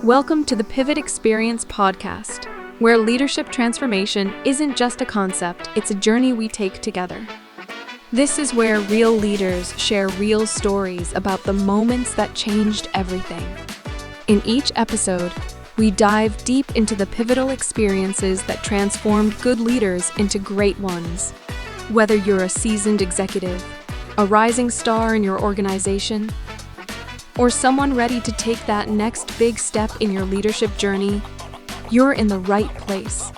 Welcome to the Pivot Experience podcast, where leadership transformation isn't just a concept, it's a journey we take together. This is where real leaders share real stories about the moments that changed everything. In each episode, we dive deep into the pivotal experiences that transformed good leaders into great ones. Whether you're a seasoned executive, a rising star in your organization, or someone ready to take that next big step in your leadership journey, you're in the right place.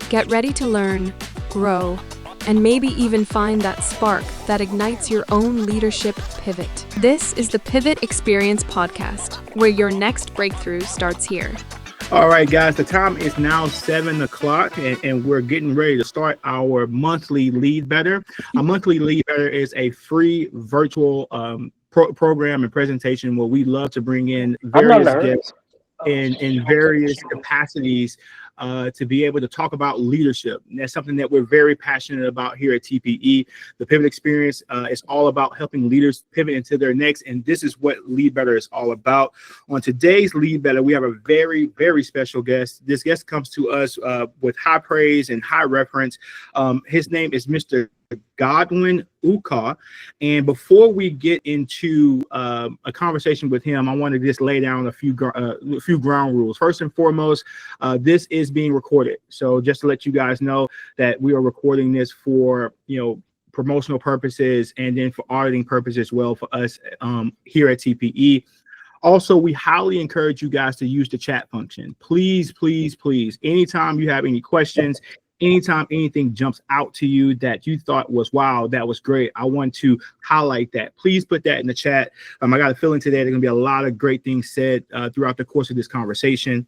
Get ready to learn, grow, and maybe even find that spark that ignites your own leadership pivot. This is the Pivot Experience podcast, where your next breakthrough starts here. All right, guys, the time is now 7 o'clock and we're getting ready to start our monthly Lead Better. A monthly Lead Better is a free virtual program and presentation where we love to bring in various guests in various capacities to be able to talk about leadership. And that's something that we're very passionate about here at TPE. The Pivot Experience is all about helping leaders pivot into their next, and this is what Lead Better is all about. On today's Lead Better, we have a very, very special guest. This guest comes to us with high praise and high reference. His name is Mr. Godwin Ukaa. And before we get into a conversation with him, I want to just lay down a few ground rules. First and foremost, this is being recorded. So just to let you guys know that we are recording this for, promotional purposes and then for auditing purposes as well for us here at TPE. Also, we highly encourage you guys to use the chat function. Please, please, please, anytime you have any questions, anytime anything jumps out to you that you thought was, wow, that was great, I want to highlight that. Please put that in the chat. I got a feeling today there's going to be a lot of great things said throughout the course of this conversation.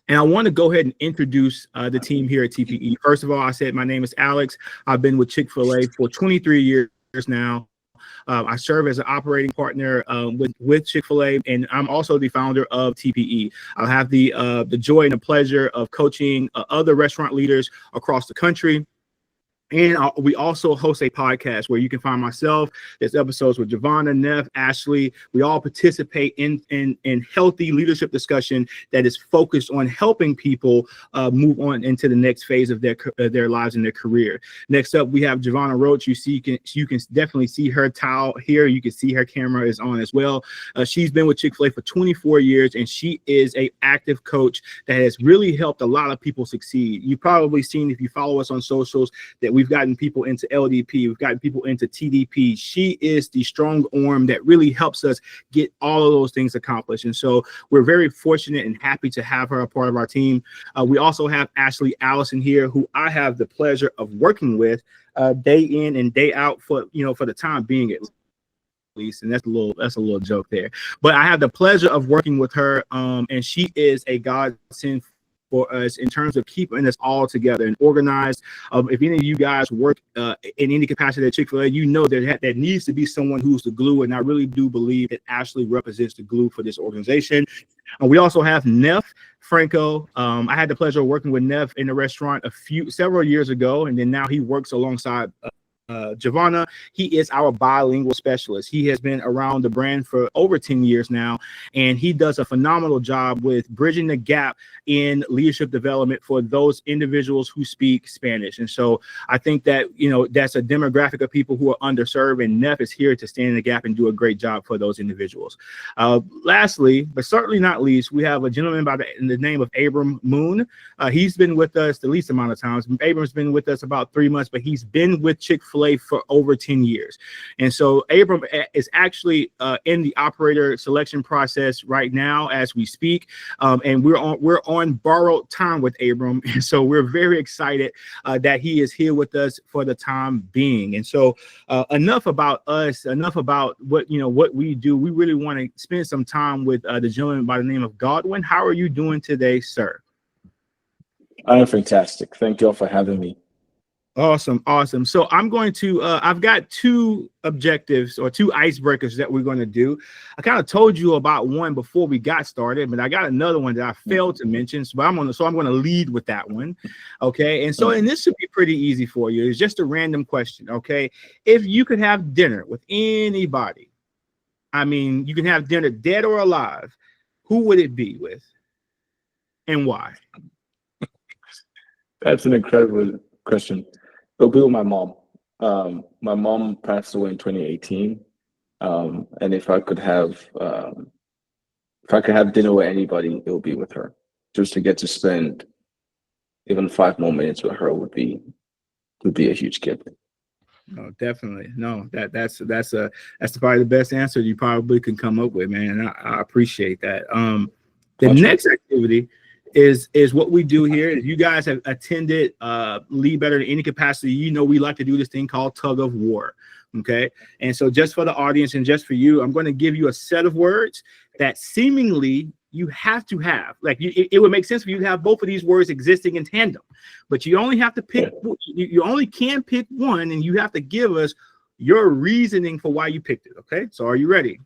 And I want to go ahead and introduce the team here at TPE. First of all, I said my name is Alex. I've been with Chick-fil-A for 23 years now. I serve as an operating partner with Chick-fil-A, and I'm also the founder of TPE. I have the joy and the pleasure of coaching other restaurant leaders across the country. And we also host a podcast where you can find myself. There's episodes with Javonna, Neff, Ashley. We all participate in healthy leadership discussion that is focused on helping people move on into the next phase of their lives and their career. Next up, we have Javonna Roach. You can definitely see her towel here. You can see her camera is on as well. She's been with Chick-fil-A for 24 years, and she is an active coach that has really helped a lot of people succeed. You've probably seen, if you follow us on socials, that we've gotten people into LDP, we've gotten people into TDP. She is the strong arm that really helps us get all of those things accomplished. And so we're very fortunate and happy to have her a part of our team. We also have Ashley Allison here, who I have the pleasure of working with day in and day out for the time being at least. And that's a little joke there. But I have the pleasure of working with her, and she is a godsend for us in terms of keeping us all together and organized. If any of you guys work in any capacity at Chick-fil-A, you know that there needs to be someone who's the glue, and I really do believe that Ashley represents the glue for this organization. We also have Neff Franco. I had the pleasure of working with Neff in the restaurant several years ago, and then now he works alongside Javonna. He is our bilingual specialist. He has been around the brand for over 10 years now, and he does a phenomenal job with bridging the gap in leadership development for those individuals who speak Spanish. And so I think that, that's a demographic of people who are underserved, and Neff is here to stand in the gap and do a great job for those individuals. Lastly, but certainly not least, we have a gentleman by the name of Abram Moon. He's been with us the least amount of times. Abram's been with us about 3 months, but he's been with Chick-fil-A for over 10 years. And so Abram is actually in the operator selection process right now as we speak. And we're on borrowed time with Abram. And so we're very excited that he is here with us for the time being. And so enough about us, enough about what we do. We really want to spend some time with the gentleman by the name of Godwin. How are you doing today, sir? I'm fantastic. Thank you all for having me. Awesome. So I'm going to, I've got two objectives or two icebreakers that we're going to do. I kind of told you about one before we got started, but I got another one that I failed to mention. So I'm going to lead with that one. Okay. And this should be pretty easy for you. It's just a random question. Okay. If you could have dinner with anybody, I mean, you can have dinner dead or alive, who would it be with and why? That's an incredible question. It'll be with my mom. My mom passed away in 2018. And if I could have dinner with anybody, it would be with her. Just to get to spend even 5 more minutes with her would be a huge gift. No, definitely. No, that's probably the best answer you probably can come up with, man. And I appreciate that. The next activity is what we do here. If you guys have attended Lead Better in any capacity, you know we like to do this thing called Tug of War. Okay. And so just for the audience and just for you, I'm going to give you a set of words that seemingly you have to have. Like it would make sense for you to have both of these words existing in tandem, but you only have to pick, you only can pick one, and you have to give us your reasoning for why you picked it. Okay. So are you ready?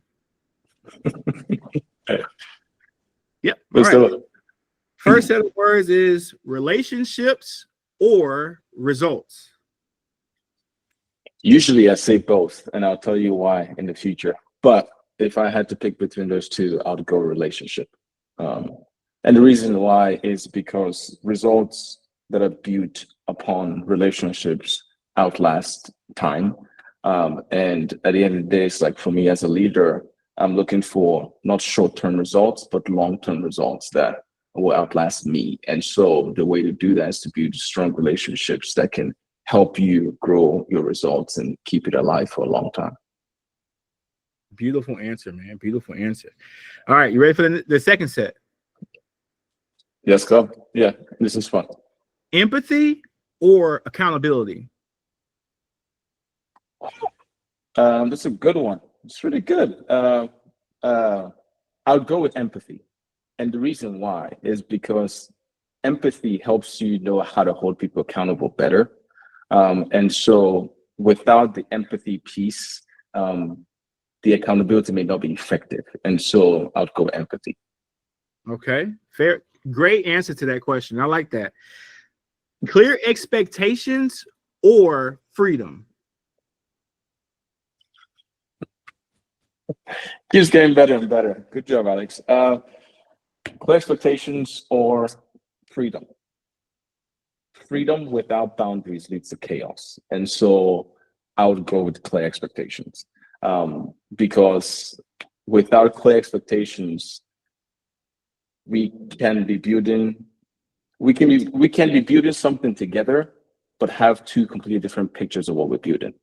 Yep. All right. First set of words is relationships or results. Usually I say both, and I'll tell you why in the future. But if I had to pick between those two, I would go relationship. And the reason why is because results that are built upon relationships outlast time. And at the end of the day, it's like for me as a leader, I'm looking for not short-term results, but long-term results that will outlast me. And so the way to do that is to build strong relationships that can help you grow your results and keep it alive for a long time. Beautiful answer, man. Beautiful answer. All right, you ready for the second set? Yes, go. Yeah, this is fun. Empathy or accountability? That's a good one. It's really good. I would go with empathy. And the reason why is because empathy helps you know how to hold people accountable better. And so without the empathy piece, the accountability may not be effective. And so I'll go empathy. Okay, fair. Great answer to that question. I like that. Clear expectations or freedom? Keeps getting better and better. Good job, Alex. Clear expectations or freedom? Freedom without boundaries leads to chaos. And so I would go with clear expectations. Because without clear expectations, we can be building something together, but have two completely different pictures of what we're building.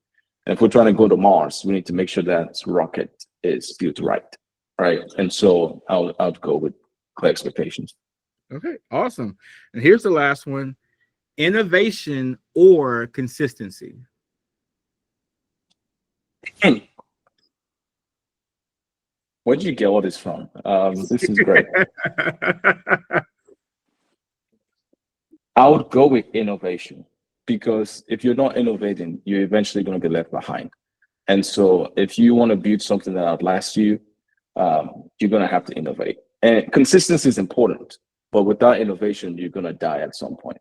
And if we're trying to go to Mars, we need to make sure that rocket is built right. And so I'll go with clear expectations. Okay, awesome. And here's the last one: innovation or consistency? Where did you get all this from? This is great. I would go with innovation, because if you're not innovating, you're eventually going to get left behind. And so if you want to build something that outlasts you, you're going to have to innovate. And consistency is important, but without innovation, you're going to die at some point.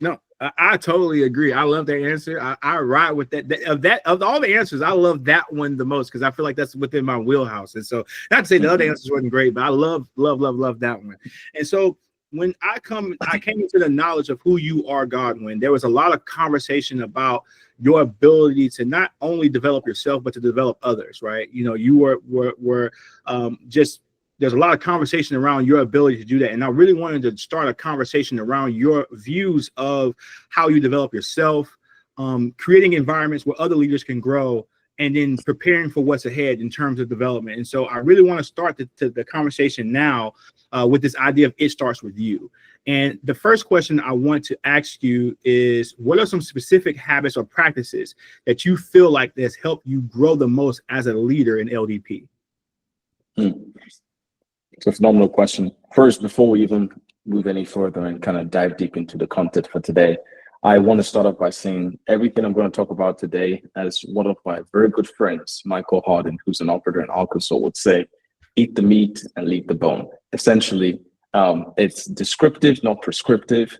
No, I totally agree. I love that answer. I ride with that. Of all the answers, I love that one the most, because I feel like that's within my wheelhouse. And so, not to say the other answers wasn't great, but I love that one. And so when I came into the knowledge of who you are, Godwin, there was a lot of conversation about your ability to not only develop yourself, but to develop others, right? You know, you were just, there's a lot of conversation around your ability to do that. And I really wanted to start a conversation around your views of how you develop yourself, creating environments where other leaders can grow, and then preparing for what's ahead in terms of development. And so I really want to start the conversation now with this idea of it starts with you. And the first question I want to ask you is, what are some specific habits or practices that you feel like that's helped you grow the most as a leader in LDP? It's a phenomenal question. First, before we even move any further and kind of dive deep into the content for today, I want to start off by saying everything I'm going to talk about today, as one of my very good friends, Michael Harden, who's an operator in Arkansas, would say, eat the meat and leave the bone. Essentially, it's descriptive, not prescriptive.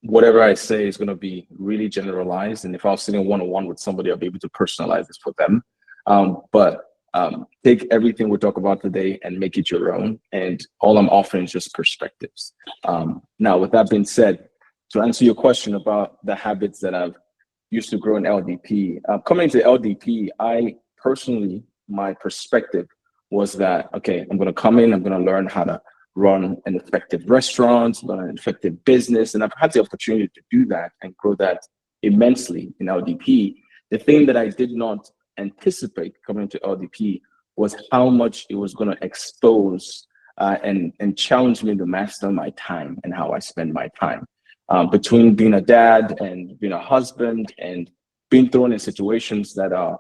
Whatever I say is going to be really generalized. And if I was sitting one-on-one with somebody, I'll be able to personalize this for them. But take everything we talk about today and make it your own. And all I'm offering is just perspectives. Now, with that being said, to answer your question about the habits that I've used to grow in LDP, coming into LDP, I personally, my perspective was that, okay, I'm going to come in, I'm going to learn how to run an effective restaurant, run an effective business. And I've had the opportunity to do that and grow that immensely in LDP. The thing that I did not anticipate coming to LDP was how much it was going to expose and challenge me to master my time and how I spend my time. Between being a dad and being a husband and being thrown in situations that are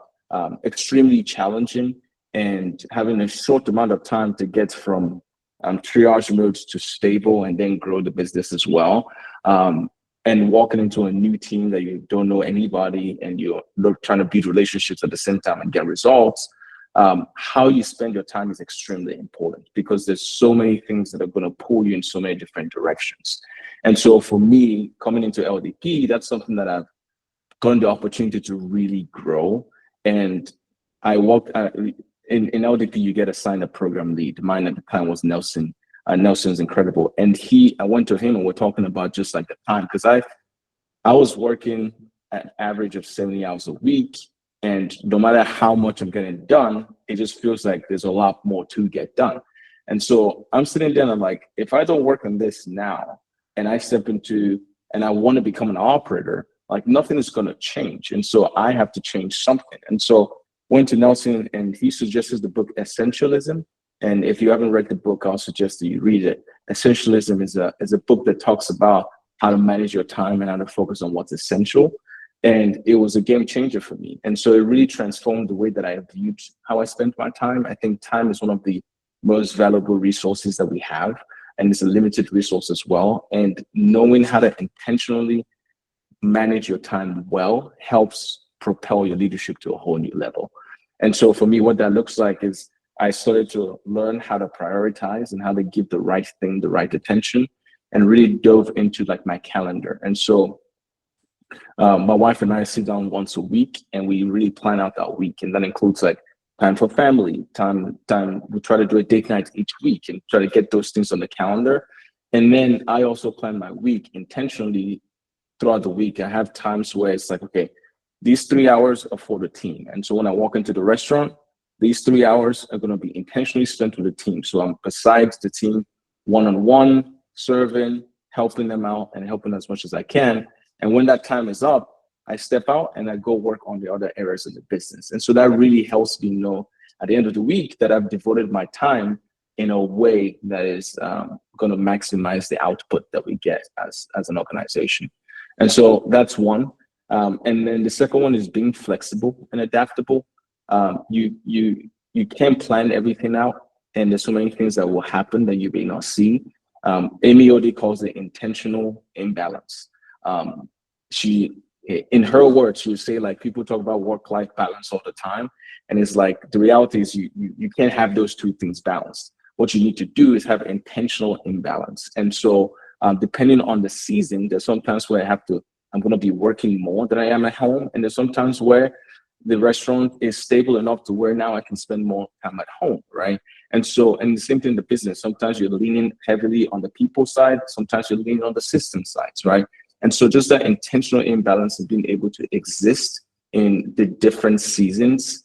extremely challenging, and having a short amount of time to get from triage modes to stable and then grow the business as well. And walking into a new team that you don't know anybody and you're trying to build relationships at the same time and get results, how you spend your time is extremely important, because there's so many things that are going to pull you in so many different directions. And so for me, coming into LDP, that's something that I've gotten the opportunity to really grow. And I walked in LDP, you get assigned a program lead. Mine at the time was Nelson. Nelson's incredible. And I went to him and we're talking about just like the time, because I was working at average of 70 hours a week. And no matter how much I'm getting done, it just feels like there's a lot more to get done. And so I'm sitting there and I'm like, if I don't work on this now and I step into, and I want to become an operator, like nothing is going to change. And so I have to change something. And so went to Nelson and he suggested the book Essentialism. And if you haven't read the book, I'll suggest that you read it. Essentialism is a book that talks about how to manage your time and how to focus on what's essential. And it was a game changer for me. And so it really transformed the way that I viewed how I spent my time. I think time is one of the most valuable resources that we have, and it's a limited resource as well. And knowing how to intentionally manage your time well helps propel your leadership to a whole new level. And so for me, what that looks like is I started to learn how to prioritize and how to give the right thing the right attention, and really dove into like my calendar. And so my wife and I sit down once a week and we really plan out that week. And that includes like time for family, time. We try to do a date night each week and try to get those things on the calendar. And then I also plan my week intentionally throughout the week. I have times where it's like, okay, these 3 hours are for the team. And so when I walk into the restaurant, these 3 hours are going to be intentionally spent with the team. So I'm besides the team, one-on-one, serving, helping them out and helping as much as I can. And when that time is up, I step out and I go work on the other areas of the business. And so that really helps me know at the end of the week that I've devoted my time in a way that is going to maximize the output that we get as an organization. And so that's one. And then the second one is being flexible and adaptable. You can't plan everything out, and there's so many things that will happen that you may not see. Amy Odie calls it intentional imbalance. In her words, she would say, like, people talk about work-life balance all the time, and it's like the reality is you can't have those two things balanced. What you need to do is have intentional imbalance. And so depending on the season, there's sometimes where I'm going to be working more than I am at home, and there's sometimes where the restaurant is stable enough to where now I can spend more time at home, right? And the same thing in the business. Sometimes you're leaning heavily on the people side, sometimes you're leaning on the system sides, right? And so just that intentional imbalance of being able to exist in the different seasons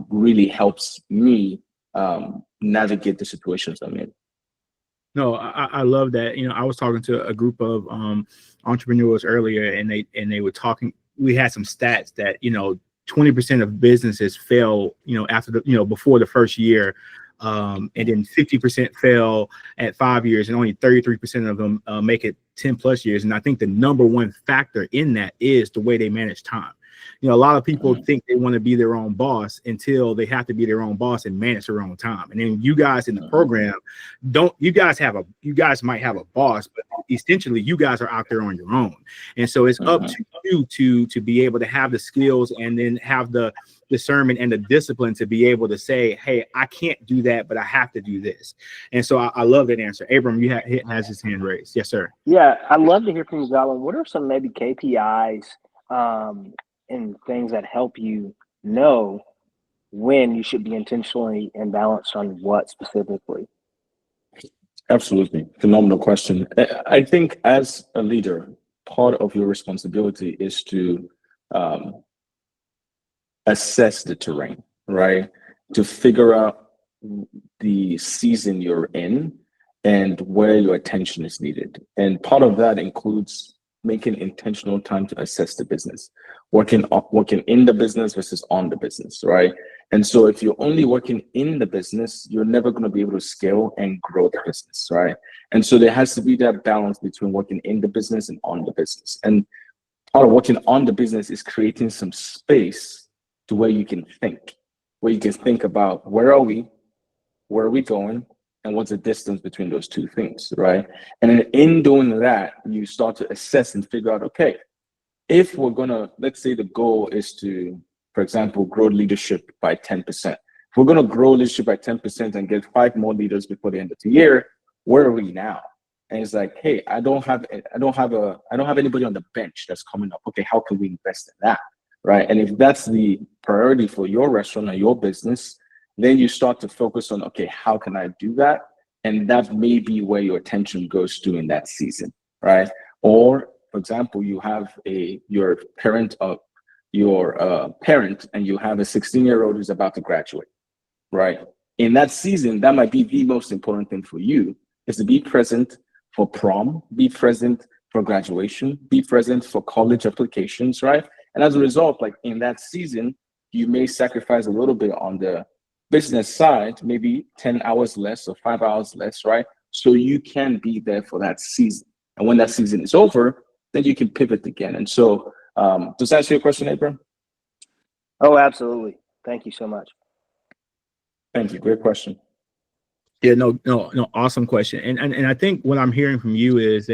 really helps me navigate the situations I'm in. No, I love that. I was talking to a group of entrepreneurs earlier, and they were talking. We had some stats that 20% of businesses fail, after before the first year, and then 50% fail at 5 years, and only 33% of them make it 10 plus years. And I think the number one factor in that is the way they manage time. A lot of people think they want to be their own boss until they have to be their own boss and manage their own time. And then you guys in the program you guys might have a boss, but essentially you guys are out there on your own. And so it's up to you to be able to have the skills and then have the discernment and the discipline to be able to say, hey, I can't do that, but I have to do this. And so I love that answer. Abram, has his hand raised. Yes, sir. Yeah, I'd love to hear from you, Godwin. What are some maybe KPIs and things that help you know when you should be intentionally imbalanced on what specifically? Absolutely. Phenomenal question. I think as a leader, part of your responsibility is to assess the terrain, right? To figure out the season you're in and where your attention is needed. And part of that includes making intentional time to assess the business, working in the business versus on the business, right? And so if you're only working in the business, you're never going to be able to scale and grow the business, right? And so there has to be that balance between working in the business and on the business. And part of working on the business is creating some space to where you can think about where are we going, and what's the distance between those two things, right? And then in doing that, you start to assess and figure out, okay, if we're gonna, let's say the goal is to, for example, grow leadership by 10%. If we're gonna grow leadership by 10% and get 5 more leaders before the end of the year, where are we now? And it's like, hey, I don't have anybody on the bench that's coming up. Okay, how can we invest in that, right? And if that's the priority for your restaurant or your business, then you start to focus on, okay, how can I do that? And that may be where your attention goes to in that season, right? Or, for example, you have your parent and you have a 16-year-old who's about to graduate, right? In that season, that might be the most important thing for you, is to be present for prom, be present for graduation, be present for college applications, right? And as a result, like in that season, you may sacrifice a little bit on the business side, maybe 10 hours less or 5 hours less, right? So you can be there for that season. And when that season is over, then you can pivot again. And so, does that answer your question, Abram? Oh, absolutely. Thank you so much. Thank you. Great question. Yeah, no, awesome question. And I think what I'm hearing from you is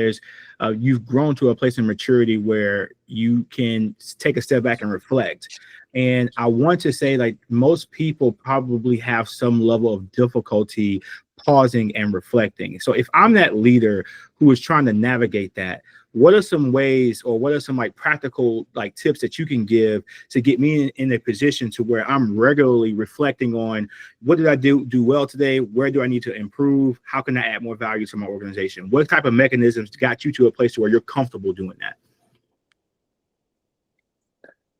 you've grown to a place of maturity where you can take a step back and reflect. And I want to say, like, most people probably have some level of difficulty pausing and reflecting. So if I'm that leader who is trying to navigate that, what are some ways, or what are some like practical like tips that you can give to get me in a position to where I'm regularly reflecting on what did I do well today? Where do I need to improve? How can I add more value to my organization? What type of mechanisms got you to a place where you're comfortable doing that?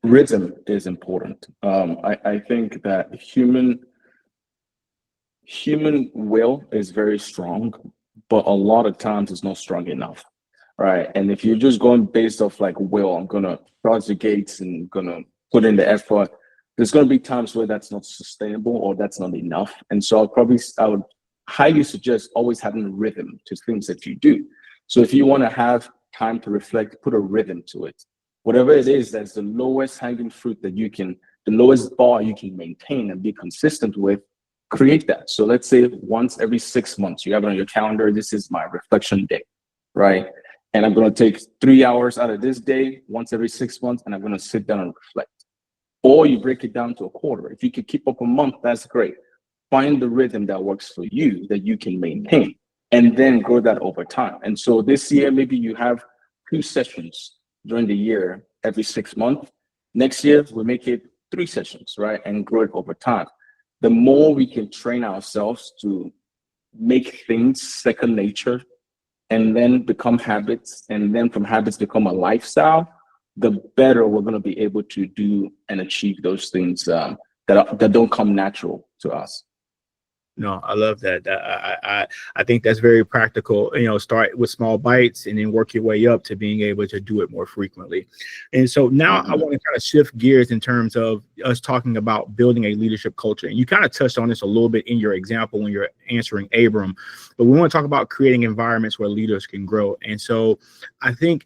Rhythm is important. I think that human will is very strong, but a lot of times it's not strong enough, right? And if you're just going based off like will, I'm gonna cross the gates and gonna put in the effort, there's gonna be times where that's not sustainable or that's not enough. And so I would highly suggest always having a rhythm to things that you do. So if you want to have time to reflect, put a rhythm to it. Whatever it is, that's the lowest hanging fruit the lowest bar you can maintain and be consistent with, create that. So let's say once every 6 months, you have it on your calendar, this is my reflection day, right? And I'm going to take 3 hours out of this day, once every 6 months, and I'm going to sit down and reflect. Or you break it down to a quarter. If you can keep up a month, that's great. Find the rhythm that works for you that you can maintain, and then grow that over time. And so this year, maybe you have 2 sessions during the year every 6 months. Next year, we'll make it 3 sessions, right? And grow it over time. The more we can train ourselves to make things second nature and then become habits, and then from habits become a lifestyle, the better we're going to be able to do and achieve those things that don't come natural to us. No, I love that. I think that's very practical. Start with small bites and then work your way up to being able to do it more frequently. And so now I want to kind of shift gears in terms of us talking about building a leadership culture. And you kind of touched on this a little bit in your example when you're answering Abram, but we want to talk about creating environments where leaders can grow. And so I think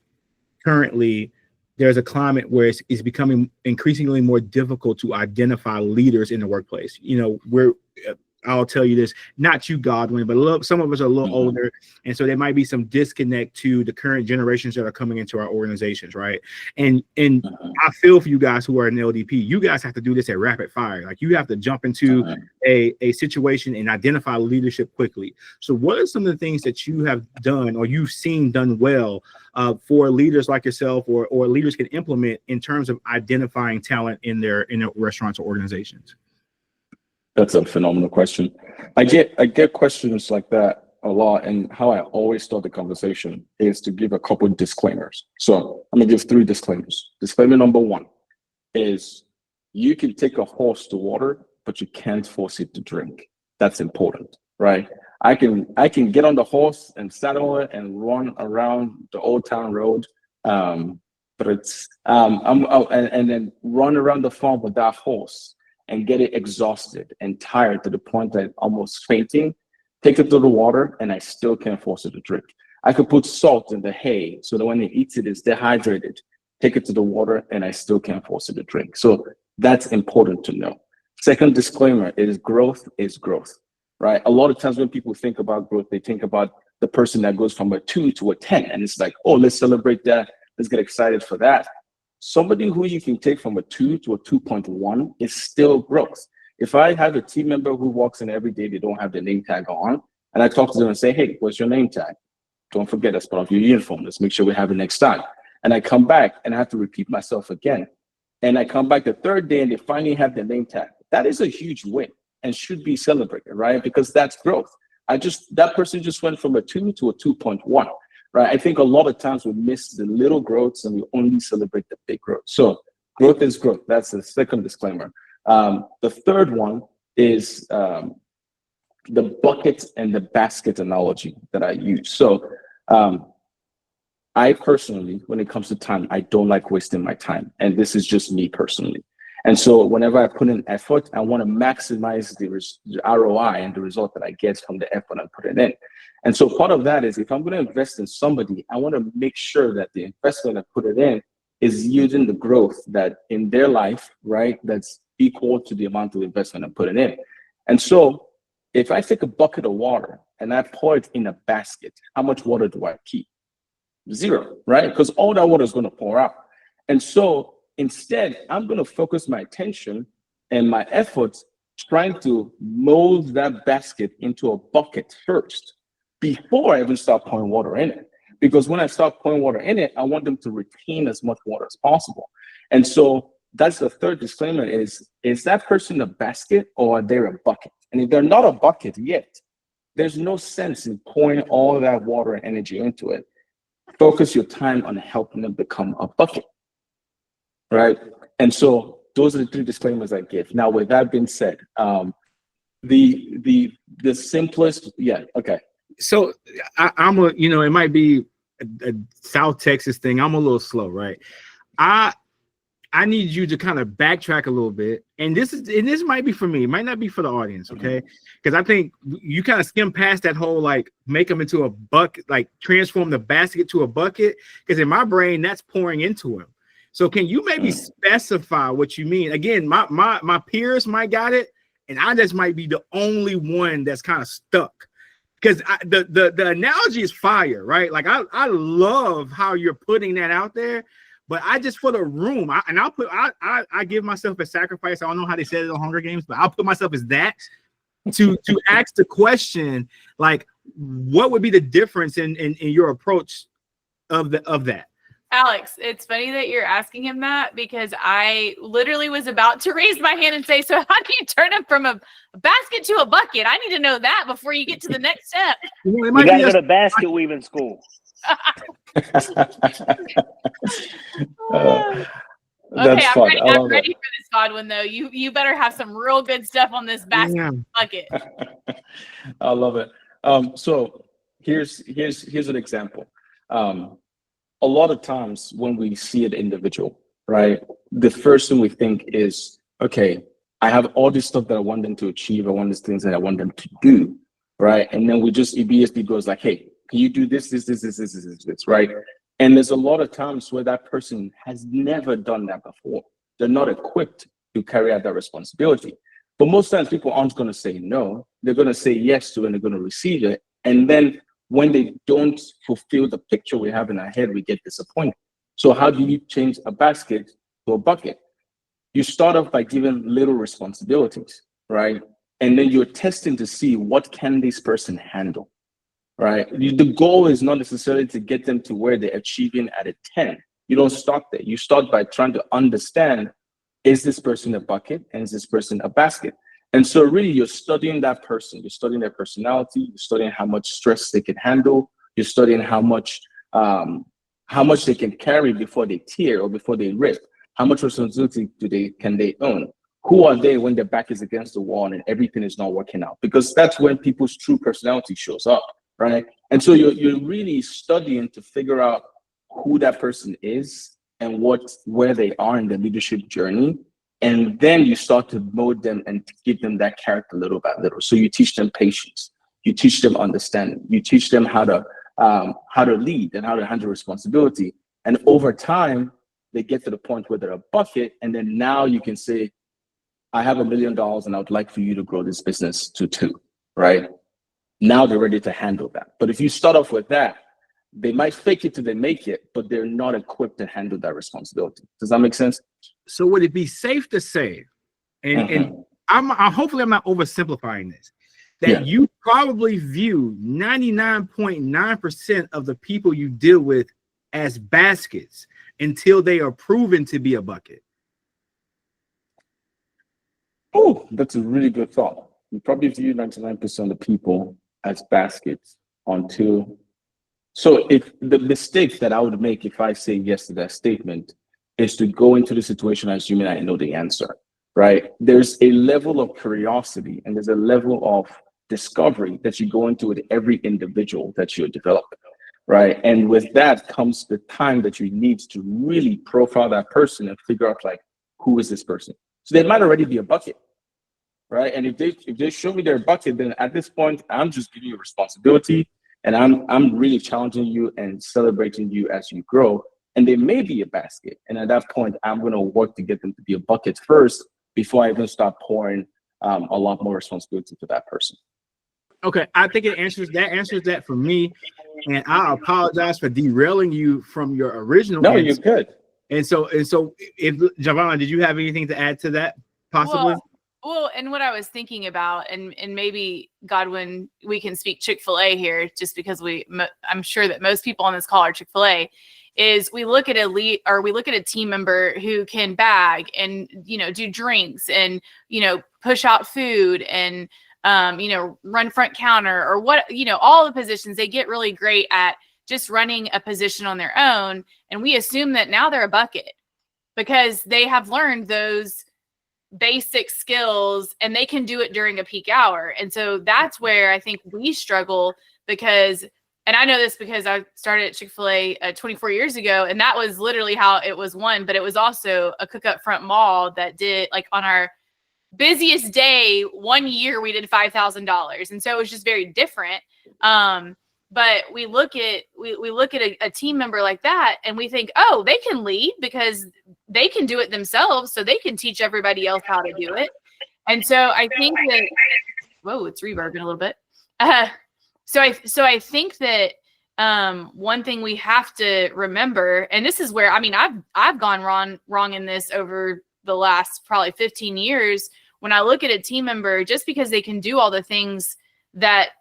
currently there's a climate where it's becoming increasingly more difficult to identify leaders in the workplace. I'll tell you this, not you, Godwin, but some of us are a little older. And so there might be some disconnect to the current generations that are coming into our organizations, right? And I feel for you guys who are in LDP, you guys have to do this at rapid fire. Like, you have to jump into a situation and identify leadership quickly. So what are some of the things that you have done or you've seen done well for leaders like yourself or leaders can implement in terms of identifying talent in their restaurants or organizations? That's a phenomenal question. I get questions like that a lot, and how I always start the conversation is to give a couple of disclaimers. So I'm gonna give 3 disclaimers. Disclaimer number 1 is you can take a horse to water, but you can't force it to drink. That's important, right? I can get on the horse and saddle it and run around the old town road, but it's and then run around the farm with that horse and get it exhausted and tired to the point that almost fainting. Take it to the water, and I still can't force it to drink. I could put salt in the hay so that when it eats it, it's dehydrated. Take it to the water, and I still can't force it to drink. So that's important to know. Second disclaimer is growth, right? A lot of times when people think about growth, they think about the person that goes from a 2 to a 10, and it's like, oh, let's celebrate that. Let's get excited for that. Somebody who you can take from a 2 to a 2.1 is still growth. If I have a team member who walks in every day, they don't have the name tag on, and I talk to them and say, hey, what's your name tag? Don't forget, that's part of your uniform. Let's make sure we have it next time. And I come back and I have to repeat myself again. And I come back the 3rd day and they finally have the name tag. That is a huge win and should be celebrated, right? Because that's growth. That person just went from a 2 to a 2.1, right? I think a lot of times we miss the little growths and we only celebrate the big growth. So growth is growth. That's the second disclaimer. The third one is the bucket and the basket analogy that I use. So I personally, when it comes to time, I don't like wasting my time. And this is just me personally. And so whenever I put in effort, I want to maximize the ROI and the result that I get from the effort I'm putting in. And so part of that is if I'm going to invest in somebody, I want to make sure that the investment I put it in is yielding the growth that in their life, right, that's equal to the amount of investment I'm putting in. And so if I take a bucket of water and I pour it in a basket, how much water do I keep? 0, right? Because all that water is going to pour out. And so instead, I'm going to focus my attention and my efforts trying to mold that basket into a bucket first before I even start pouring water in it. Because when I start pouring water in it, I want them to retain as much water as possible. And so that's the third disclaimer is that person a basket or are they a bucket? And if they're not a bucket yet, there's no sense in pouring all that water and energy into it. Focus your time on helping them become a bucket, right? And so those are the 3 disclaimers I give. Now, with that being said, the simplest, okay. So I'm a, it might be a South Texas thing. I'm a little slow, right? I need you to kind of backtrack a little bit, and this might be for me, it might not be for the audience, okay? Because I think you kind of skim past that whole like make them into a bucket, like transform the basket to a bucket. Because in my brain, that's pouring into him. So can you maybe specify what you mean? Again, my peers might got it, and I just might be the only one that's kind of stuck. Because the analogy is fire, right? Like I love how you're putting that out there. But I just for the room, I give myself a sacrifice. I don't know how they said it on Hunger Games, but I'll put myself as that to ask the question, like, what would be the difference in your approach of that? Alex, it's funny that you're asking him that because I literally was about to raise my hand and say, so how do you turn it from a basket to a bucket? I need to know that before you get to the next step. You got to go to basket weaving school. That's Okay, I'm fun. ready for this, Godwin, though. You better have some real good stuff on this basket bucket. I love it. So here's an example. A lot of times when we see an individual, right, the first thing we think is, okay, I have all this stuff that I want them to achieve. I want these things that I want them to do, right? And then we just immediately goes like, hey, can you do this, right? And there's a lot of times where that person has never done that before. They're not equipped to carry out that responsibility. But most times people aren't going to say no. They're going to say yes to it and they're going to receive it. And then when they don't fulfill the picture we have in our head, we get disappointed. So how do you change a basket to a bucket? You start off by giving little responsibilities, right? And then you're testing to see what can this person handle, right? The goal is not necessarily to get them to where they're achieving at a 10. You don't start there. You start by trying to understand, is this person a bucket and is this person a basket? And so really you're studying that person, you're studying their personality, you're studying how much stress they can handle, you're studying how much they can carry before they tear or before they rip. How much responsibility can they own? Who are they when their back is against the wall and everything is not working out? Because that's when people's true personality shows up, right? And so you're really studying to figure out who that person is and where they are in the leadership journey. And then you start to mold them and give them that character little by little. So you teach them patience, you teach them understanding, you teach them how to lead and how to handle responsibility. And over time, they get to the point where they're a bucket. And then now you can say, I have $1 million and I would like for you to grow this business to 2, right? Now they're ready to handle that. But if you start off with that, they might fake it till they make it, but they're not equipped to handle that responsibility. Does that make sense? So would it be safe to say, and I'm hopefully I'm not oversimplifying this, that you probably view 99.9% of the people you deal with as baskets until they are proven to be a bucket? Oh, that's a really good thought. You probably view 99% of the people as baskets until. So if the mistake that I would make if I say yes to that statement is to go into the situation assuming I know the answer, right? There's a level of curiosity and there's a level of discovery that you go into with every individual that you're developing, right? And with that comes the time that you need to really profile that person and figure out like, who is this person? So they might already be a bucket, right? And if they show me their bucket, then at this point, I'm just giving you a responsibility and I'm really challenging you and celebrating you as you grow. And they may be a basket. And at that point, I'm going to work to get them to be a bucket first before I even start pouring a lot more responsibility to that person. Okay, I think it answers that for me. And I apologize for derailing you from your original No, answer. you're good. And so if Javonna, did you have anything to add to that possibly? Well, and what I was thinking about, and maybe Godwin, we can speak Chick-fil-A here, just because I'm sure that most people on this call are Chick-fil-A, is we look at a team member who can bag and, do drinks and, push out food and, run front counter or all the positions. They get really great at just running a position on their own. And we assume that now they're a bucket because they have learned those basic skills and they can do it during a peak hour. And so that's where I think we struggle because, and I know this because I started at Chick-fil-A 24 years ago, and that was literally how it was won, but it was also a cook up front mall that did, like, on our busiest day, 1 year we did $5,000. And so it was just very different. But we look at a team member like that and we think, oh, they can lead because they can do it themselves. So they can teach everybody else how to do it. And so I think that, whoa, it's reverbing a little bit. So I think that one thing we have to remember, and this is where, I've gone wrong in this over the last probably 15 years. When I look at a team member, just because they can do all the things that,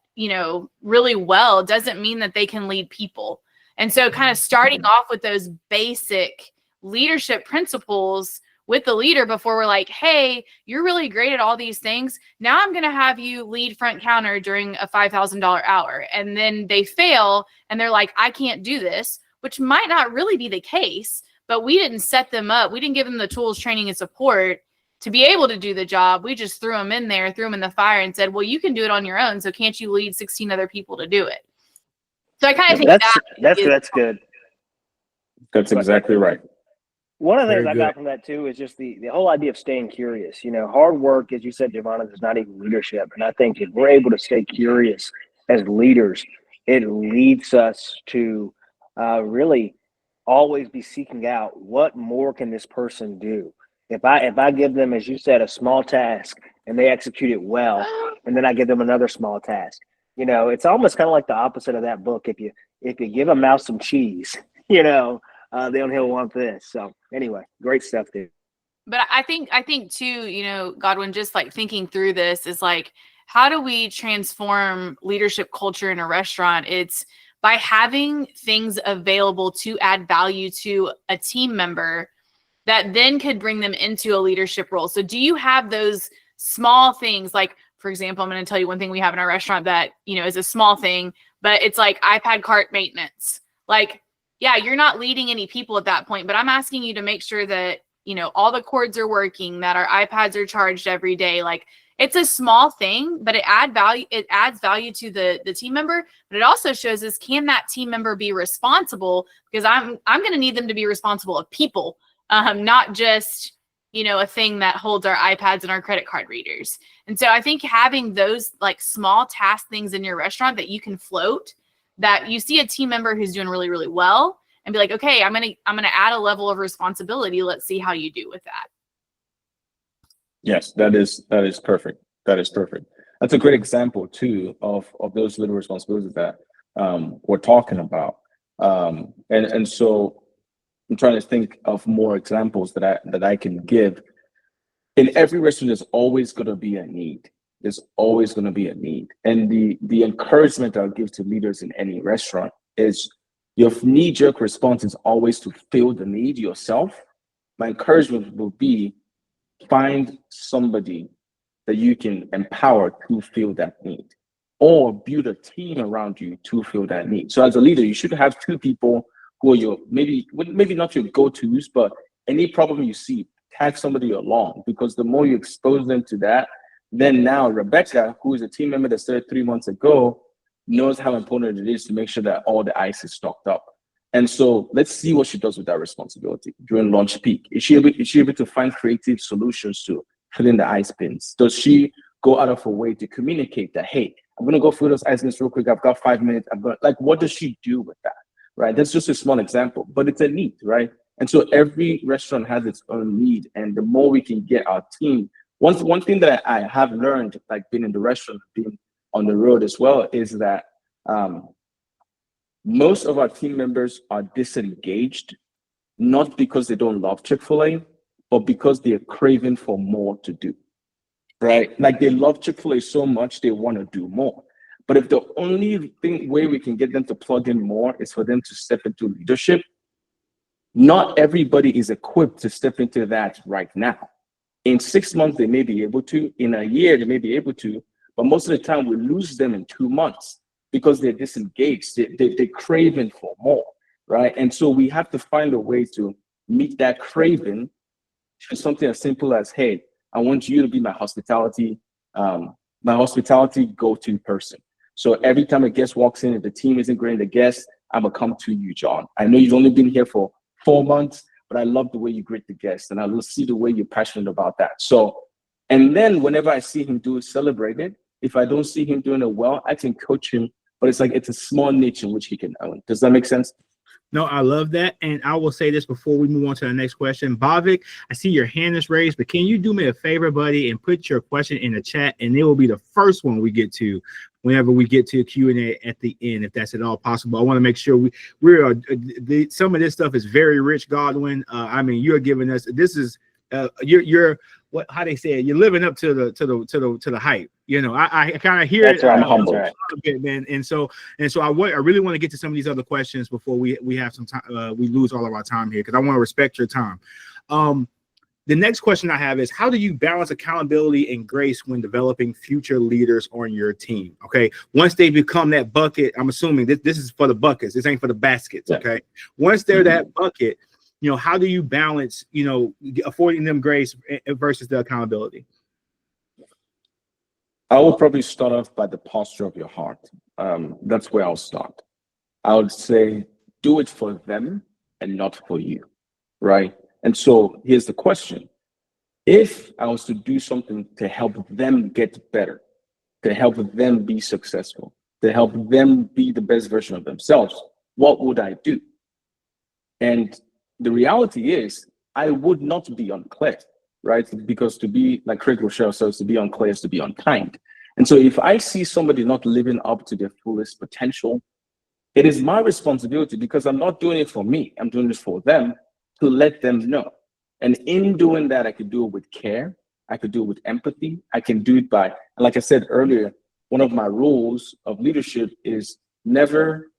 really well doesn't mean that they can lead people. And so kind of starting off with those basic leadership principles with the leader before we're like, hey, you're really great at all these things. Now I'm going to have you lead front counter during a $5,000 hour. And then they fail and they're like, I can't do this, which might not really be the case, but we didn't set them up. We didn't give them the tools, training, and support to be able to do the job. We just threw them in there, threw them in the fire and said, well, you can do it on your own. So can't you lead 16 other people to do it? So I kind of think that's good. That's exactly right. One of the Very things I got from that too is just the whole idea of staying curious. Hard work, as you said, Javonna, is not even leadership. And I think if we're able to stay curious as leaders, it leads us to really always be seeking out what more can this person do. If I give them, as you said, a small task and they execute it well, and then I give them another small task, it's almost kind of like the opposite of that book. If you give a mouse some cheese, then he'll want this. So anyway, great stuff there. But I think too, Godwin, just like thinking through this is like, how do we transform leadership culture in a restaurant? It's by having things available to add value to a team member that then could bring them into a leadership role. So do you have those small things. Like, for example, I'm going to tell you one thing we have in our restaurant that, you know, is a small thing, but it's like iPad cart maintenance. Like, yeah, you're not leading any people at that point, but I'm asking you to make sure that, you know, all the cords are working, that our iPads are charged every day. Like, it's a small thing, but it adds value to the team member, but it also shows us, can that team member be responsible? Because I'm going to need them to be responsible of people, not just, you know, a thing that holds our iPads and our credit card readers. And so I think having those like small task things in your restaurant that you can float, that you see a team member who's doing really, really well, and be like, okay, I'm gonna add a level of responsibility. Let's see how you do with that. Yes, that is perfect. That is perfect. That's a great example too of those little responsibilities that we're talking about. And so I'm trying to think of more examples that I can give. In every restaurant, there's always going to be a need. There's always going to be a need. And the encouragement I'll give to leaders in any restaurant is, your knee-jerk response is always to fill the need yourself. My encouragement will be, find somebody that you can empower to fill that need, or build a team around you to fill that need. So as a leader, you should have two people who are your, maybe not your go-tos, but any problem you see, tag somebody along, because the more you expose them to that, then now Rebecca, who is a team member that started 3 months ago, knows how important it is to make sure that all the ice is stocked up. And so let's see what she does with that responsibility during lunch peak. Is she able to find creative solutions to fill in the ice bins? Does she go out of her way to communicate that, hey, I'm going to go fill those ice bins real quick. I've got 5 minutes. Like, what does she do with that? Right? That's just a small example, but it's a need, right? And so every restaurant has its own need. And the more we can get our team, one thing that I have learned, like being in the restaurant, being on the road as well, is that most of our team members are disengaged, not because they don't love Chick-fil-A, but because they're craving for more to do, right? Like, they love Chick-fil-A so much, they want to do more. But if the only way we can get them to plug in more is for them to step into leadership, not everybody is equipped to step into that right now. In 6 months, they may be able to. In a year, they may be able to. But most of the time, we lose them in 2 months because they're disengaged. They're craving for more, right? And so we have to find a way to meet that craving through something as simple as, hey, I want you to be my hospitality go-to person. So every time a guest walks in, if the team isn't greeting the guest, I'm going to come to you, John. I know you've only been here for 4 months, but I love the way you greet the guests, and I will see the way you're passionate about that. So, and then whenever I see him do it, celebrate it. If I don't see him doing it well, I can coach him, but it's like, it's a small niche in which he can own. Does that make sense? No, I love that. And I will say this before we move on to the next question. Bhavik, I see your hand is raised, but can you do me a favor, buddy, and put your question in the chat, and it will be the first one we get to whenever we get to Q&A at the end, if that's at all possible. I want to make sure some of this stuff is very rich, Godwin. I mean, you're giving us, this is, you're what, how they say it, you're living up to the hype. You know, I kind of hear that's it. Right. I'm humble a bit, man. And so I really want to get to some of these other questions before we have some time. We lose all of our time here, because I want to respect your time. The next question I have is, how do you balance accountability and grace when developing future leaders on your team? Okay, once they become that bucket, I'm assuming this is for the buckets. This ain't for the baskets. Yeah. Okay, once they're that bucket, you know, how do you balance, you know, affording them grace versus the accountability? I will probably start off by the posture of your heart. That's where I'll start. I would say, do it for them and not for you, right? And so here's the question. If I was to do something to help them get better, to help them be successful, to help them be the best version of themselves, what would I do? And the reality is, I would not be unclear, right? Because to be, like Craig Rochelle says, to be unclear is to be unkind. And so if I see somebody not living up to their fullest potential, it is my responsibility, because I'm not doing it for me, I'm doing it for them, to let them know. And in doing that, I could do it with care, I could do it with empathy, I can do it by, like I said earlier, one of my rules of leadership is never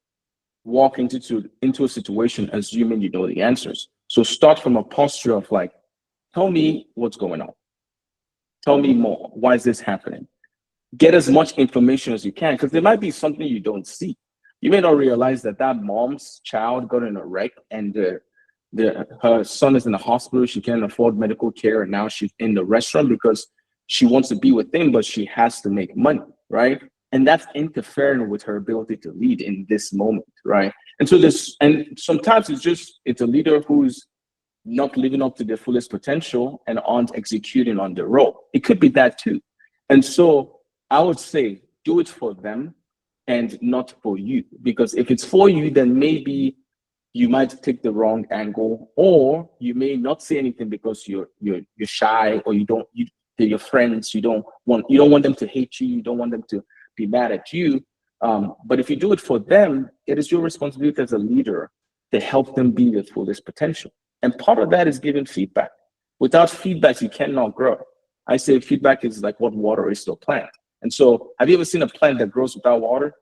walk into a situation assuming you know the answers. So start from a posture of like, tell me what's going on. Tell me more. Why is this happening? Get as much information as you can, because there might be something you don't see. You may not realize that mom's child got in a wreck and her son is in the hospital. She can't afford medical care, and now she's in the restaurant because she wants to be with him, but she has to make money, right? And that's interfering with her ability to lead in this moment, right? And so sometimes it's a leader who's not living up to their fullest potential and aren't executing on their role. It could be that too. And so I would say do it for them and not for you, because if it's for you, then maybe you might take the wrong angle, or you may not say anything because you're shy, or they're your friends. You don't want them to hate you. You don't want them to be mad at you. But if you do it for them, it is your responsibility as a leader to help them be their fullest potential. And part of that is giving feedback. Without feedback, you cannot grow. I say feedback is like what water is to a plant. And so have you ever seen a plant that grows without water?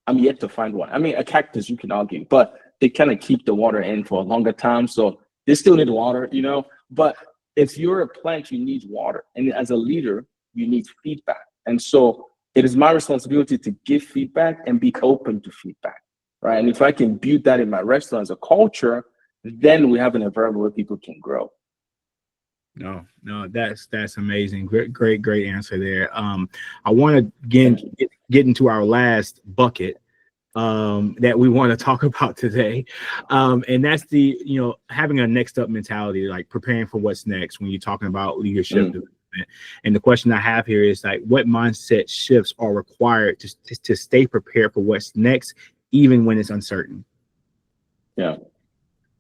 I'm yet to find one. I mean, a cactus, you can argue, but they kind of keep the water in for a longer time. So they still need water, but if you're a plant, you need water. And as a leader, you need feedback. And so it is my responsibility to give feedback and be open to feedback, right? And if I can build that in my restaurant as a culture, then we have an environment where people can grow. No, that's amazing. Great answer there. I want to get into our last bucket that we want to talk about today. And that's the, having a next up mentality, like preparing for what's next when you're talking about leadership development. And the question I have here is like, what mindset shifts are required to stay prepared for what's next, even when it's uncertain? Yeah.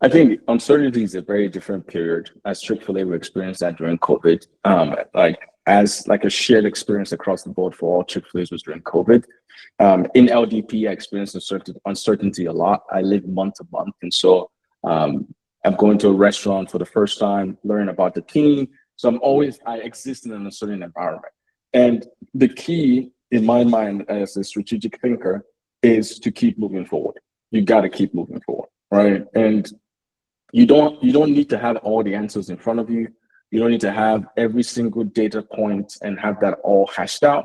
I think uncertainty is a very different period. As Chick-fil-A, we experienced that during COVID. As a shared experience across the board for all Chick-fil-A's was during COVID. In LDP, I experienced uncertainty a lot. I live month to month. And so I'm going to a restaurant for the first time, learning about the team. So I exist in an uncertain environment. And the key in my mind as a strategic thinker is to keep moving forward. You got to keep moving forward, right? And you don't need to have all the answers in front of you. You don't need to have every single data point and have that all hashed out.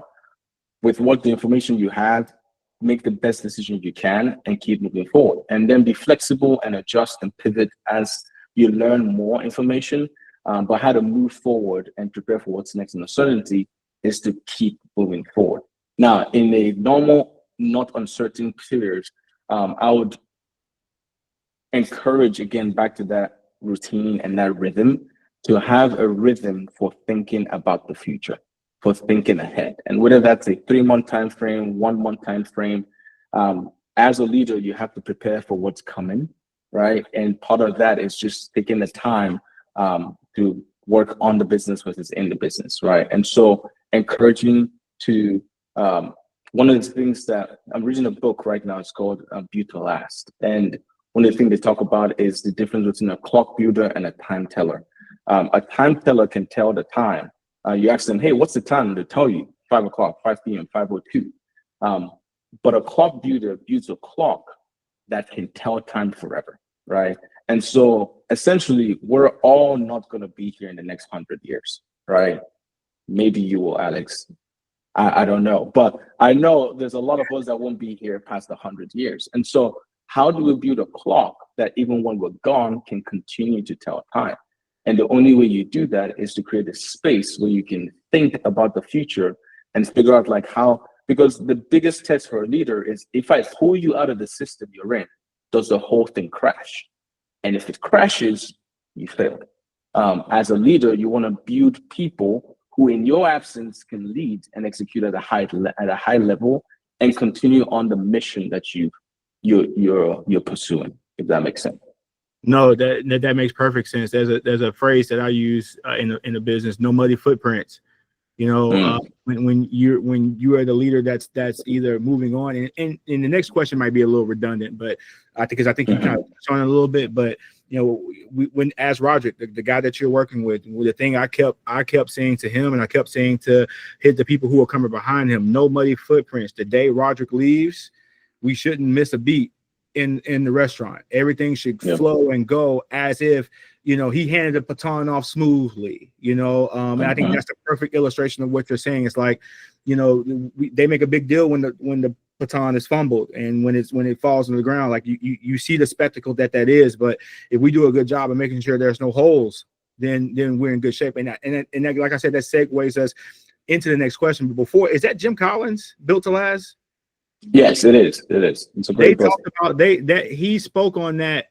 With what the information you have, make the best decision you can and keep moving forward. And then be flexible and adjust and pivot as you learn more information. But how to move forward and prepare for what's next in uncertainty is to keep moving forward. Now, in a normal, not uncertain period, I would encourage, again, back to that routine and that rhythm, to have a rhythm for thinking about the future, for thinking ahead. And whether that's a 3-month time frame, 1-month time frame, as a leader, you have to prepare for what's coming, right? And part of that is just taking the time to work on the business versus in the business, right? And so encouraging to, one of the things that I'm reading a book right now, it's called Built to Last. And one of the things they talk about is the difference between a clock builder and a time teller. A time teller can tell the time. You ask them, hey, what's the time? They tell you 5 o'clock, 5 p.m., 5:02. But a clock builder builds a clock that can tell time forever, right? And so essentially, we're all not going to be here in the next 100 years, right? Maybe you will, Alex. I don't know. But I know there's a lot of us that won't be here past 100 years. And so how do we build a clock that even when we're gone can continue to tell time? And the only way you do that is to create a space where you can think about the future and figure out because the biggest test for a leader is, if I pull you out of the system you're in, does the whole thing crash? And if it crashes, you failed. As a leader, you want to build people who in your absence can lead and execute at a high level and continue on the mission that you're pursuing, if that makes sense. No, that makes perfect sense. There's a phrase that I use in the business: no muddy footprints. When you are the leader that's either moving on, and the next question might be a little redundant, but I think you kind of touched on it a little bit. But when as Roderick, the guy that you're working with, the thing I kept saying to him, and I kept saying to the people who are coming behind him: no muddy footprints. The day Roderick leaves, we shouldn't miss a beat. in the restaurant. Everything should flow and go as if, you know, he handed the baton off smoothly, you know. And I think that's the perfect illustration of what you're saying. It's like, you know, they make a big deal when the baton is fumbled and when it falls on the ground. Like you see the spectacle that is. But if we do a good job of making sure there's no holes, then we're in good shape. And that, like I said, that segues us into the next question. But before, is that Jim Collins, Built to Last? Yes, it is. It is. It's a great. They talked about that he spoke on that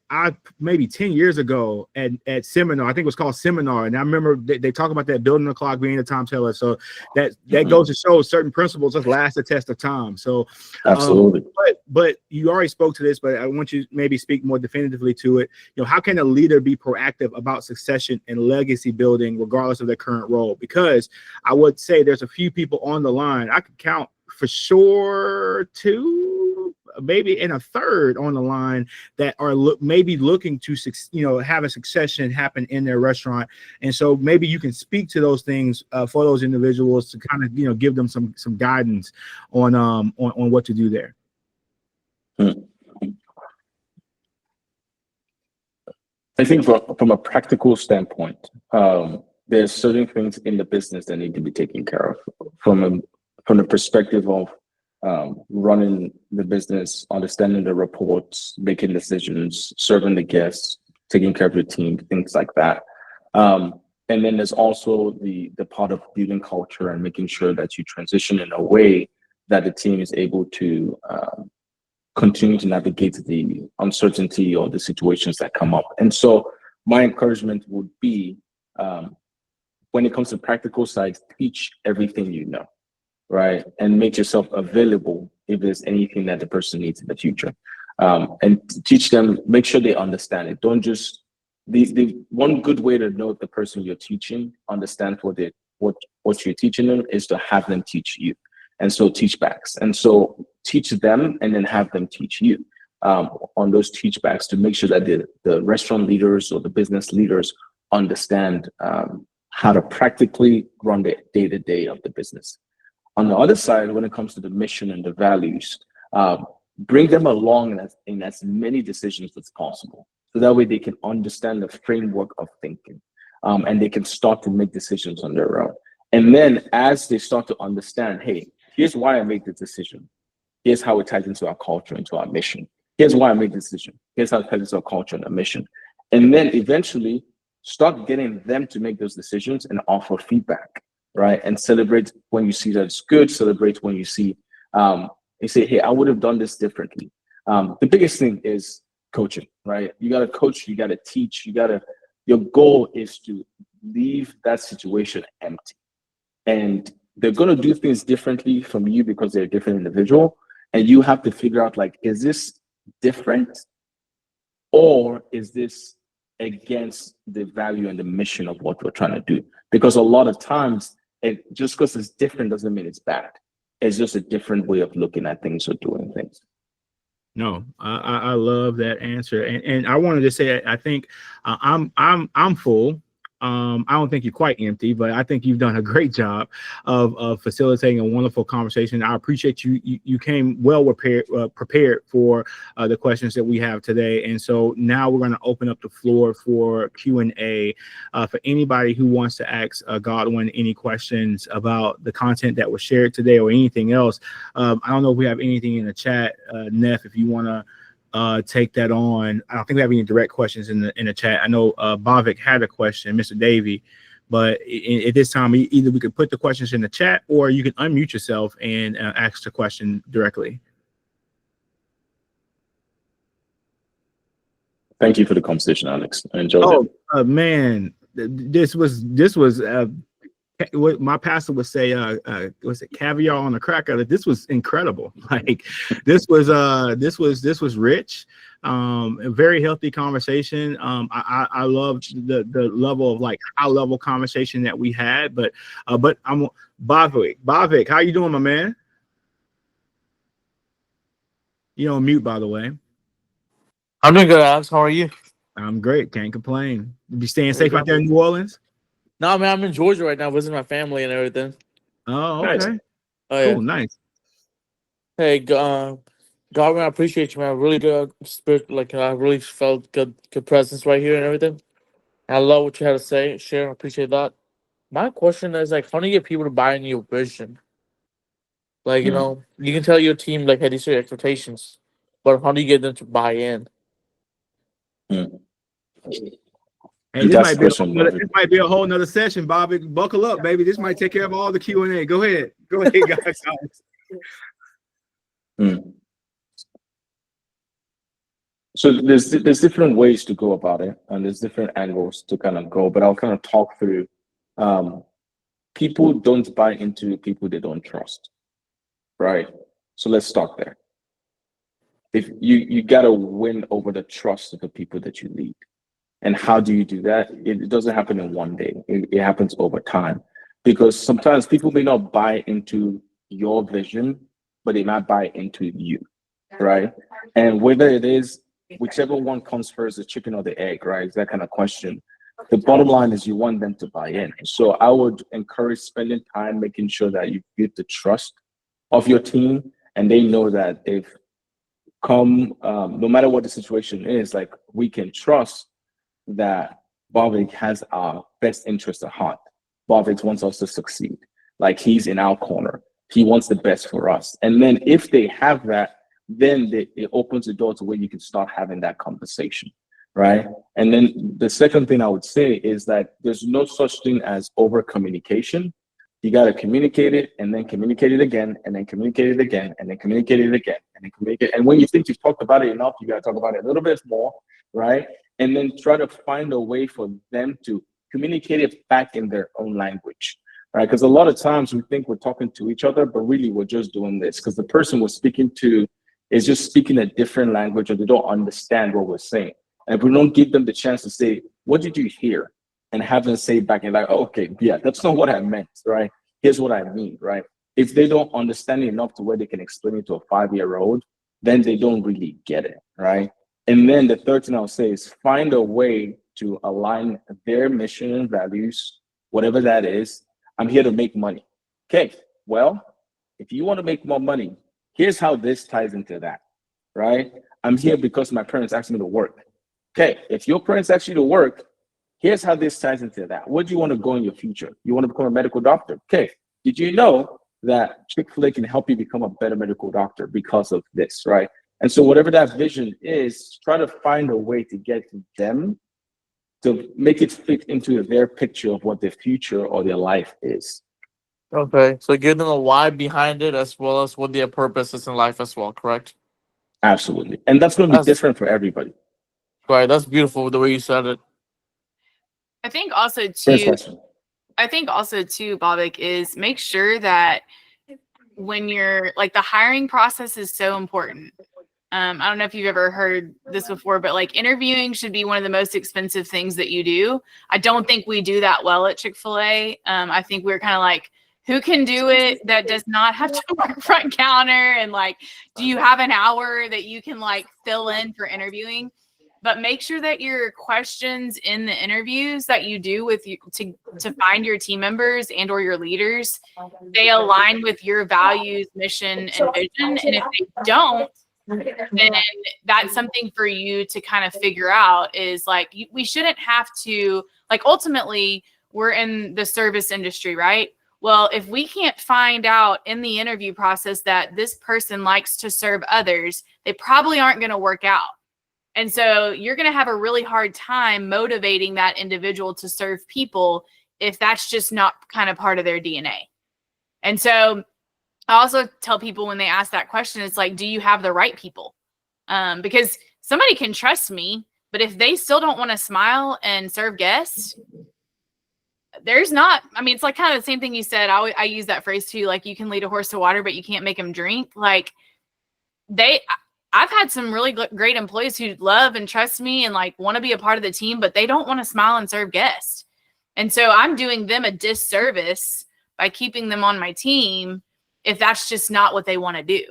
maybe 10 years ago at seminar. I think it was called Seminar, and I remember they talk about that building the clock being a time teller. So that goes to show certain principles just last the test of time. So absolutely. But you already spoke to this, but I want you to maybe speak more definitively to it. You know, how can a leader be proactive about succession and legacy building regardless of their current role? Because I would say there's a few people on the line. I could count for sure 2, maybe and a third on the line that are maybe looking to, you know, have a succession happen in their restaurant. And so maybe you can speak to those things for those individuals to kind of, you know, give them some guidance on what to do there. I think from a practical standpoint, there's certain things in the business that need to be taken care of from the perspective of running the business, understanding the reports, making decisions, serving the guests, taking care of your team, things like that. And then there's also the part of building culture and making sure that you transition in a way that the team is able to continue to navigate the uncertainty or the situations that come up. And so my encouragement would be, when it comes to practical side, teach everything you know. Right, and make yourself available if there's anything that the person needs in the future, and teach them. Make sure they understand it. Don't just the one good way to know if the person you're teaching understands what you're teaching them is to have them teach you, and so teach backs. And so teach them, and then have them teach you on those teach backs to make sure that the restaurant leaders or the business leaders understand how to practically run the day-to-day of the business. On the other side, when it comes to the mission and the values, bring them along in as many decisions as possible. So that way they can understand the framework of thinking, and they can start to make decisions on their own. And then as they start to understand, hey, here's why I made the decision. Here's how it ties into our culture, into our mission. Here's why I made the decision. Here's how it ties into our culture and our mission. And then eventually start getting them to make those decisions and offer feedback. Right, and celebrate when you see that it's good. Celebrate when you see, you say, "Hey, I would have done this differently." The biggest thing is coaching, right? You got to coach, you got to teach, your goal is to leave that situation empty. And they're going to do things differently from you because they're a different individual. And you have to figure out, like, is this different or is this against the value and the mission of what we're trying to do? Because a lot of times, just because it's different doesn't mean it's bad. It's just a different way of looking at things or doing things. No, I love that answer, and I wanted to say I think I'm full. I don't think you're quite empty, but I think you've done a great job of facilitating a wonderful conversation. I appreciate you came well prepared for the questions that we have today. And so now we're going to open up the floor for Q&A for anybody who wants to ask Godwin any questions about the content that was shared today or anything else. I don't know if we have anything in the chat, Neff, if you want to take that on. I don't think we have any direct questions in the chat. I know Bhavik had a question, Mr. Davey, but at this time, either we could put the questions in the chat or you can unmute yourself and ask the question directly. Thank you for the conversation, Alex. I enjoyed it. Man, this was what my pastor would say, was it caviar on a cracker? This was incredible. Like this was rich, a very healthy conversation. I loved the level of like high level conversation that we had, but I'm Bhavik, how you doing, my man? You're on mute, by the way. I'm doing good, Alex. How are you? I'm great. Can't complain. You be staying safe out there in New Orleans? No, man, I'm in Georgia right now, visiting my family and everything. Oh, okay. Oh, yeah. Cool, nice. Hey, can Godwin, I appreciate you, man. Really good spirit. Like I really felt good presence right here and everything. I love what you had to say. Share, I appreciate that. My question is like, how do you get people to buy into your vision? Like, Hmm. you can tell your team like, hey, these are your expectations, but how do you get them to buy in? Hmm. Hey, That's the question, this might be a whole nother session, Bobby. Buckle up, baby. This might take care of all the Q&A. Go ahead, guys. Hmm. So there's different ways to go about it, and there's different angles to kind of go. But I'll kind of talk through. People don't buy into people they don't trust, right? So let's start there. If you gotta win over the trust of the people that you lead. And how do you do that? It doesn't happen in one day. It happens over time. Because sometimes people may not buy into your vision, but they might buy into you, right? And whether it is whichever one comes first, the chicken or the egg, right? It's that kind of question. The bottom line is you want them to buy in. So I would encourage spending time making sure that you get the trust of your team, and they know that if no matter what the situation is, like we can trust that Bhavik has our best interest at heart. Bhavik wants us to succeed. Like he's in our corner. He wants the best for us. And then if they have that, then it opens the door to where you can start having that conversation, right? And then the second thing I would say is that there's no such thing as over communication. You got to communicate it and then communicate it again and then communicate it again and then communicate it again and then communicate. And when you think you've talked about it enough, you got to talk about it a little bit more, right? And then try to find a way for them to communicate it back in their own language, right? Because a lot of times we think we're talking to each other, but really we're just doing this because the person we're speaking to is just speaking a different language or they don't understand what we're saying. And if we don't give them the chance to say, what did you hear? And have them say back and like, oh, okay, yeah, that's not what I meant, right? Here's what I mean, right? If they don't understand it enough to where they can explain it to a 5-year-old, then they don't really get it, right? And then the third thing I'll say is find a way to align their mission and values, whatever that is. I'm here to make money. Okay, well, if you want to make more money, here's how this ties into that, right? I'm here because my parents asked me to work. Okay, if your parents asked you to work, here's how this ties into that. What do you want to go in your future? You want to become a medical doctor? Okay, did you know that Chick-fil-A can help you become a better medical doctor because of this, right? And so whatever that vision is, try to find a way to get them to make it fit into their picture of what their future or their life is. Okay, so give them a why behind it as well as what their purpose is in life as well, correct? Absolutely. And that's going to be That's different for everybody. right. That's beautiful the way you said it. I think also First too, question. Bobik, is make sure that when you're like the hiring process is so important. I don't know if you've ever heard this before, but like interviewing should be one of the most expensive things that you do. I don't think we do that well at Chick-fil-A. I think we're kind of like, who can do it that does not have to work front counter? And like, do you have an hour that you can like fill in for interviewing? But make sure that your questions in the interviews that you do with you to find your team members and or your leaders, they align with your values, mission, and vision. And if they don't, then that's something for you to kind of figure out is like, we shouldn't have to, like, ultimately we're in the service industry, right? Well, if we can't find out in the interview process that this person likes to serve others, they probably aren't going to work out. And so you're going to have a really hard time motivating that individual to serve people if that's just not kind of part of their DNA. And so I also tell people when they ask that question, it's like, do you have the right people? Because somebody can trust me, but if they still don't want to smile and serve guests, there's not, I mean, it's like kind of the same thing you said. I use that phrase too, like you can lead a horse to water, but you can't make him drink. Like I've had some really great employees who love and trust me and like want to be a part of the team, but they don't want to smile and serve guests. And so I'm doing them a disservice by keeping them on my team if that's just not what they want to do.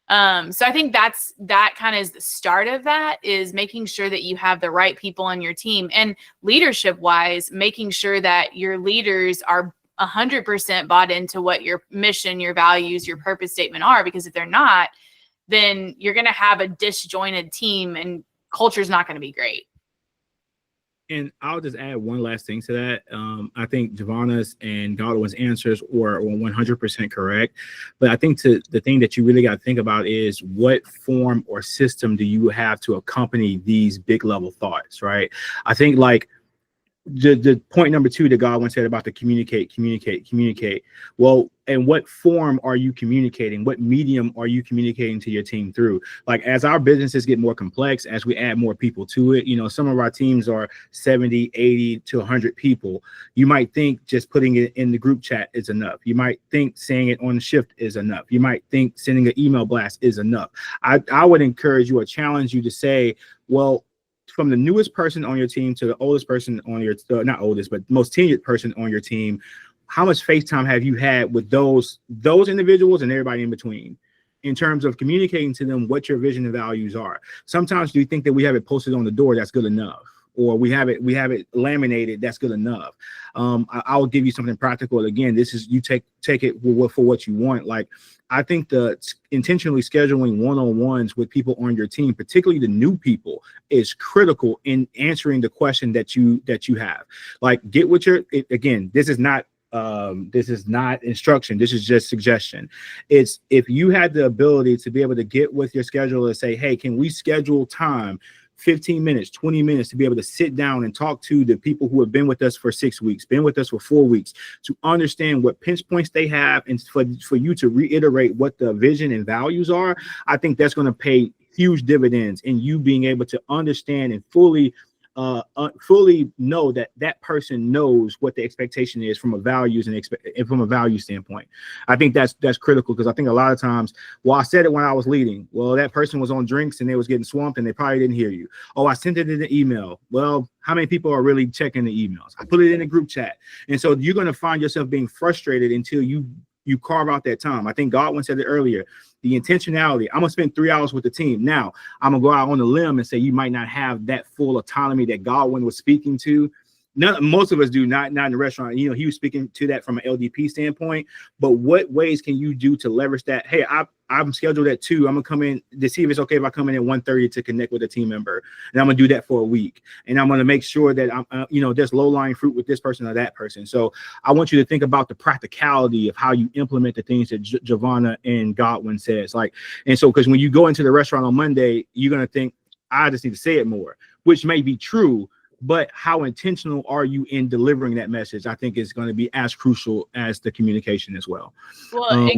So I think that kind of is the start of that, is making sure that you have the right people on your team, and leadership wise, making sure that your leaders are 100% bought into what your mission, your values, your purpose statement are, because if they're not, then you're going to have a disjointed team and culture's not going to be great. And I'll just add one last thing to that. I think Javonna's and Godwin's answers were 100% correct. But I think the thing that you really got to think about is what form or system do you have to accompany these big level thoughts, right? I think like the point number 2 that Godwin said about the communicate. Well, and what form are you communicating? What medium are you communicating to your team through? Like, as our businesses get more complex, as we add more people to it, you know, some of our teams are 70, 80 to 100 people. You might think just putting it in the group chat is enough. You might think saying it on shift is enough. You might think sending an email blast is enough. I would encourage you or challenge you to say, well, from the newest person on your team to the oldest person on your, not oldest, but most tenured person on your team, how much face time have you had with those individuals and everybody in between in terms of communicating to them what your vision and values are? Sometimes do you think that we have it posted on the door, that's good enough? Or we have it laminated, that's good enough? I'll give you something practical. Again, this is, you take it for what you want. Like, I think the intentionally scheduling one-on-ones with people on your team, particularly the new people, is critical in answering the question that you have. Like, get with your, again, this is not instruction. This is just suggestion. It's, if you had the ability to be able to get with your scheduler and say, hey, can we schedule time, 15 minutes, 20 minutes, to be able to sit down and talk to the people who have been with us for 6 weeks, been with us for 4 weeks, to understand what pinch points they have, and for you to reiterate what the vision and values are. I think that's going to pay huge dividends in you being able to understand and fully know that person knows what the expectation is from a values and from a value standpoint. I think that's critical, because I think a lot of times, well, I said it when I was leading. Well, that person was on drinks and they was getting swamped and they probably didn't hear you. Oh, I sent it in the email. Well, how many people are really checking the emails? I put it in a group chat. And so you're going to find yourself being frustrated until you carve out that time. I think Godwin said it earlier, the intentionality. I'm going to spend 3 hours with the team. Now, I'm going to go out on a limb and say you might not have that full autonomy that Godwin was speaking to. Most of us do, not in the restaurant. You know, he was speaking to that from an LDP standpoint. But what ways can you do to leverage that? Hey, I'm scheduled at 2. I'm gonna come in to see if it's okay if I come in at 1:30 to connect with a team member, and I'm gonna do that for a week. And I'm gonna make sure that I'm, there's low-lying fruit with this person or that person. So I want you to think about the practicality of how you implement the things that Javonna and Godwin says. Like, and so, because when you go into the restaurant on Monday, you're gonna think, I just need to say it more, which may be true. But how intentional are you in delivering that message? I think is going to be as crucial as the communication as well. Well,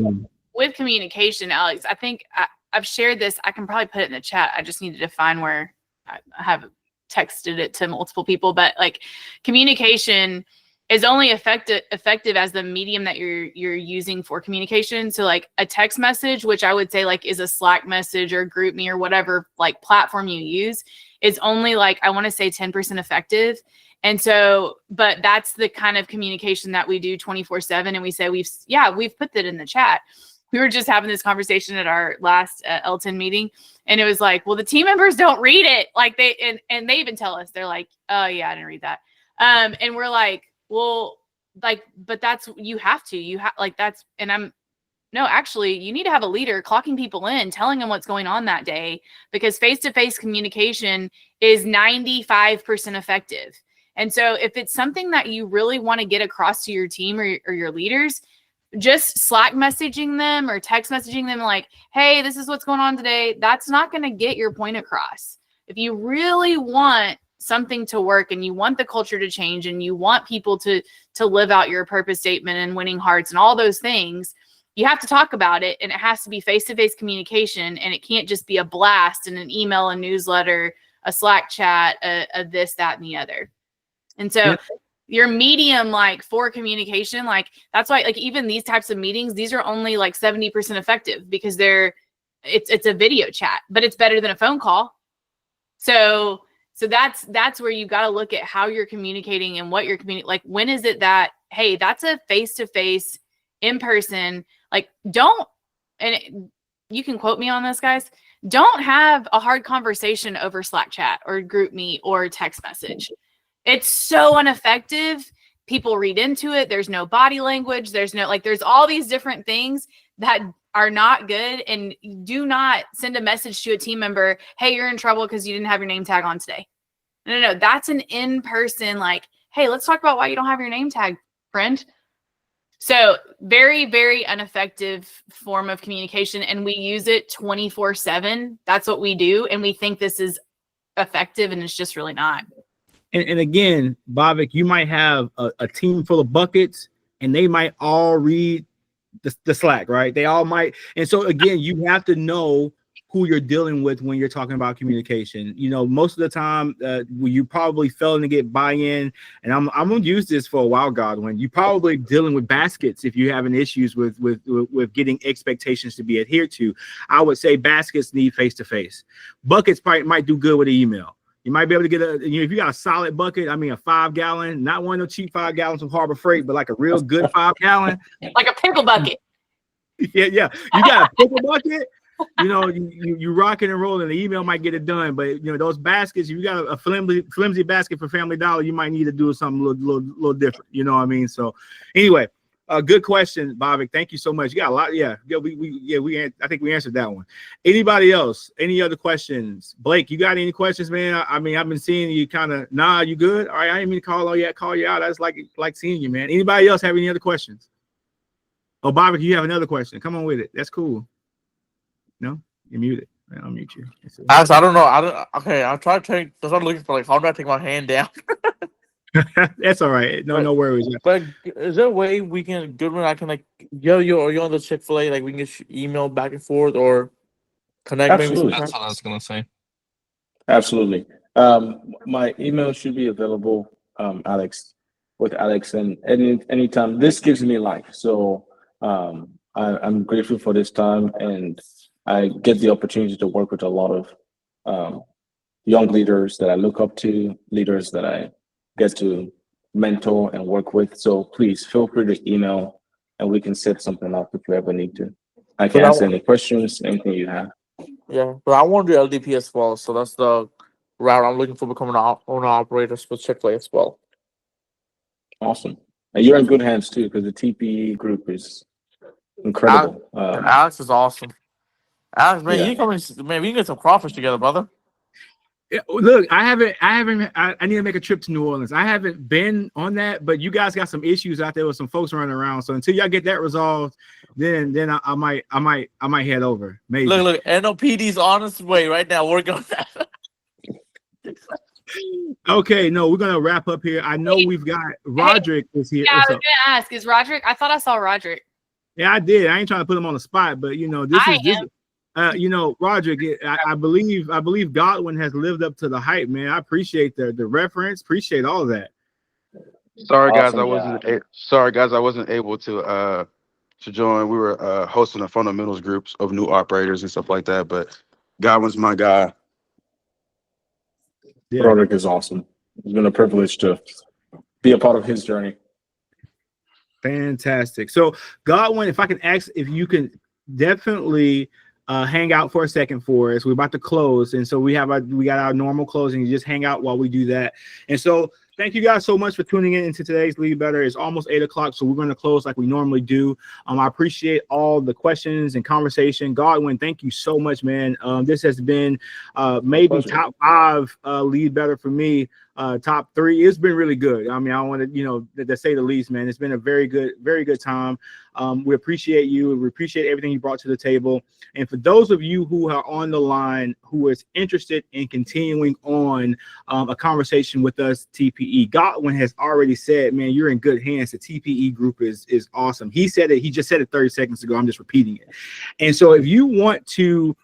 with communication, Alex, I think I've shared this. I can probably put it in the chat. I just need to define where I have texted it to multiple people. But like, communication is only effective as the medium that you're using for communication. So like a text message, which I would say like is a Slack message or GroupMe or whatever like platform you use, is only like, I want to say 10% effective. And so, but that's the kind of communication that we do 24/7. And we say, we've put that in the chat. We were just having this conversation at our last L10 meeting. And it was like, well, the team members don't read it. Like and they even tell us, they're like, oh yeah, I didn't read that. And we're like, well, like, but that's, you have like, that's, and no, actually, you need to have a leader clocking people in, telling them what's going on that day, because face-to-face communication is 95% effective. And so if it's something that you really want to get across to your team or your leaders, just Slack messaging them or text messaging them like, hey, this is what's going on today, that's not going to get your point across. If you really want something to work and you want the culture to change and you want people to live out your purpose statement and winning hearts and all those things, you have to talk about it, and it has to be face-to-face communication, and it can't just be a blast in an email, a newsletter, a Slack chat, a this, that, and the other. And so your medium, like for communication, like that's why, like even these types of meetings, these are only like 70% effective because it's a video chat, but it's better than a phone call. So that's where you got to look at how you're communicating and what you're communicating. Like, when is it that, hey, that's a face-to-face in person, like you can quote me on this, guys, don't have a hard conversation over Slack chat or GroupMe or text message. It's so ineffective. People read into it. There's no body language. There's all these different things that are not good. And do not send a message to a team member, hey, you're in trouble because you didn't have your name tag on today. No. That's an in-person, like, hey, let's talk about why you don't have your name tag, friend. So very, very ineffective form of communication. And we use it 24/7. That's what we do. And we think this is effective, and it's just really not. And again, Bobik, you might have a team full of buckets, and they might all read the Slack, right? They all might. And so again, you have to know who you're dealing with when you're talking about communication. You know, most of the time, you probably failing to get buy-in, and I'm gonna use this for a while, Godwin. You probably dealing with baskets if you're having issues with getting expectations to be adhered to. I would say baskets need face-to-face. Buckets probably might do good with an email. You might be able to get if you got a solid bucket, I mean a 5-gallon, not one of the cheap 5 gallons from Harbor Freight, but like a real good 5-gallon. Like a pickle bucket. Yeah. You got a pickle bucket, you know, you rocking and rolling. The email might get it done, but you know, those baskets, if you got a flimsy basket for Family Dollar, you might need to do something a little different. You know what I mean? So anyway, good question, Bobik. Thank you so much. You got a lot. Yeah, I think we answered that one. Anybody else? Any other questions? Blake, you got any questions, man? I mean, I've been seeing you kind of, you good? All right, I didn't mean to call you out. I just like seeing you, man. Anybody else have any other questions? Oh, Bobik, you have another question. Come on with it. That's cool. No, you're muted. I'll mute you. I don't know. Okay, I'll try to take. That's what I'm looking for. Like, how do I take my hand down? That's all right. No worries. But is there a way we can, Goodwin, I can like, you're on the Chick-fil-A, like we can get email back and forth or connect? Absolutely. Maybe That's what I was gonna say. Absolutely. My email should be available, Alex, and anytime. This gives me life. So I'm grateful for this time, and I get the opportunity to work with a lot of young leaders that I look up to, leaders that I get to mentor and work with. So please feel free to email, and we can set something up if you ever need to. I can answer any questions, anything you have. Yeah, but I want to do LDP as well. So that's the route I'm looking for, becoming an owner operator for Chick-fil-A as well. Awesome. And you're in good hands too, because the TPE group is incredible. Alex is awesome. Alex, man, Yeah. you come in, man, we can get some crawfish together, brother. Yeah, look, I need to make a trip to New Orleans. I haven't been on that, but you guys got some issues out there with some folks running around. So until y'all get that resolved, then I might head over. Maybe. Look, NOPD's on its way right now. Working on that. Okay, no, we're gonna wrap up here. I know we've got Roderick is here. Yeah, I was gonna ask, is Roderick? I thought I saw Roderick. Yeah, I did. I ain't trying to put him on the spot, but you know, Roderick, I believe Godwin has lived up to the hype, man. I appreciate the reference, appreciate all of that. Sorry guys, Awesome I wasn't able to join. We were hosting the fundamentals groups of new operators and stuff like that, but Godwin's my guy. Yeah. Roderick is awesome. It's been a privilege to be a part of his journey. Fantastic. So Godwin, if I can ask if you can definitely hang out for a second for us. We're about to close, and so we got our normal closing. You just hang out while we do that. And so thank you guys so much for tuning in into today's Lead Better. It's almost 8 o'clock, so we're going to close like we normally do. I appreciate all the questions and conversation. Godwin, thank you so much, man. This has been maybe top 5 Lead Better for me. Top 3. It's been really good. I mean, I want to, say the least, man. It's been a very good time. We appreciate you. We appreciate everything you brought to the table. And for those of you who are on the line, who is interested in continuing on a conversation with us, TPE, Godwin has already said, man, you're in good hands. The TPE group is awesome. He said it. He just said it 30 seconds ago. I'm just repeating it. And so if you want to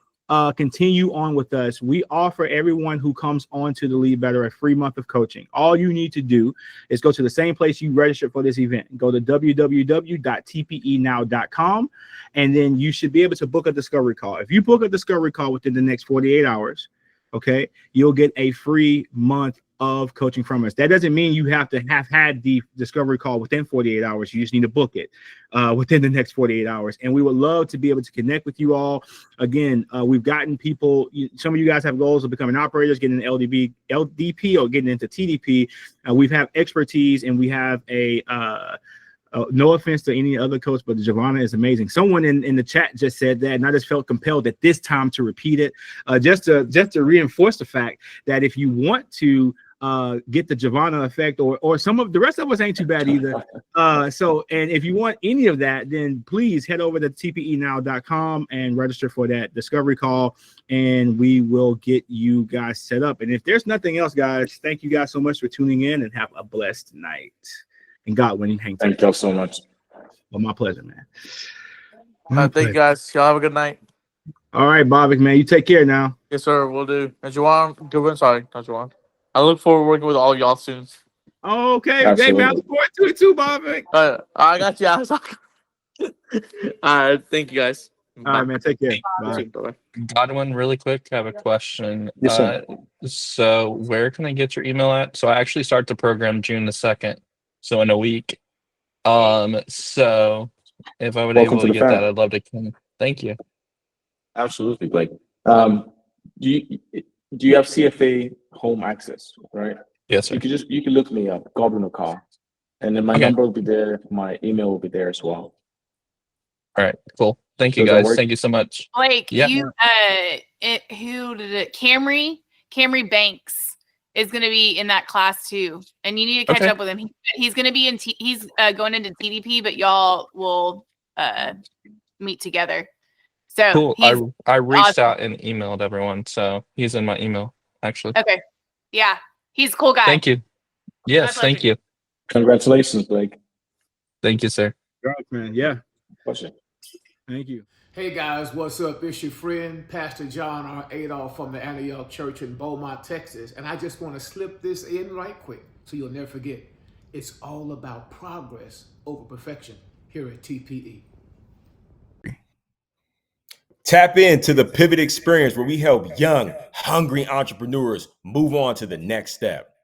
continue on with us, we offer everyone who comes on to the Lead Better a free month of coaching. All you need to do is go to the same place you registered for this event. Go to www.tpenow.com, and then you should be able to book a discovery call. If you book a discovery call within the next 48 hours, okay, you'll get a free month of coaching from us. That doesn't mean you have to have had the discovery call within 48 hours. You just need to book it within the next 48 hours. And we would love to be able to connect with you all. Again, we've gotten people, some of you guys have goals of becoming operators, getting into LDP or getting into TDP. We've have expertise, and we have a No offense to any other coach, but Javonna is amazing. Someone in the chat just said that, and I just felt compelled at this time to repeat it, just to reinforce the fact that if you want to get the Javonna effect, or some of the rest of us ain't too bad either. And if you want any of that, then please head over to tpenow.com and register for that discovery call, and we will get you guys set up. And if there's nothing else, guys, thank you guys so much for tuning in, and have a blessed night. And Godwin, hang tight. Thank you so much. Well, my pleasure, man. Thank you guys. Y'all have a good night. All right, Bobbick, man. You take care now. Yes, sir. We'll do. And Javon, sorry, not Javon. I look forward to working with all y'all soon. Okay. Absolutely. Hey, man, I look forward to it too, Bobbick. I got you. All right. Thank you, guys. All right, man. Take care. Bye. Bye. Godwin, really quick, I have a question. Yes, sir. So where can I get your email at? So I actually start the program June the 2nd. So in a week. So if I would Welcome able to to the get that, family. I'd love to come. Thank you. Absolutely, Blake. Do you have CFA home access, right? Yes, sir. You can look me up, Godwin Ukaa, and then my Okay. number will be there. My email will be there as well. All right, cool. Thank you, Does that guys. work? Thank you so much. Blake, Yeah. who did it? Camry Banks is going to be in that class too, and you need to catch Okay. up with him. He's going to be he's going into TDP, but y'all will meet together. So Cool. I reached awesome. out and emailed everyone, so he's in my email actually. Okay, yeah, he's a cool guy. Thank you. Yes, My thank pleasure. you. Congratulations, Blake. Thank you, sir. Congrats, man. Yeah. Pleasure. Thank you. Hey guys, what's up? It's your friend, Pastor John R. Adolph from the Antioch Church in Beaumont, Texas. And I just want to slip this in right quick so you'll never forget. It's all about progress over perfection here at TPE. Tap into the Pivot Experience where we help young, hungry entrepreneurs move on to the next step.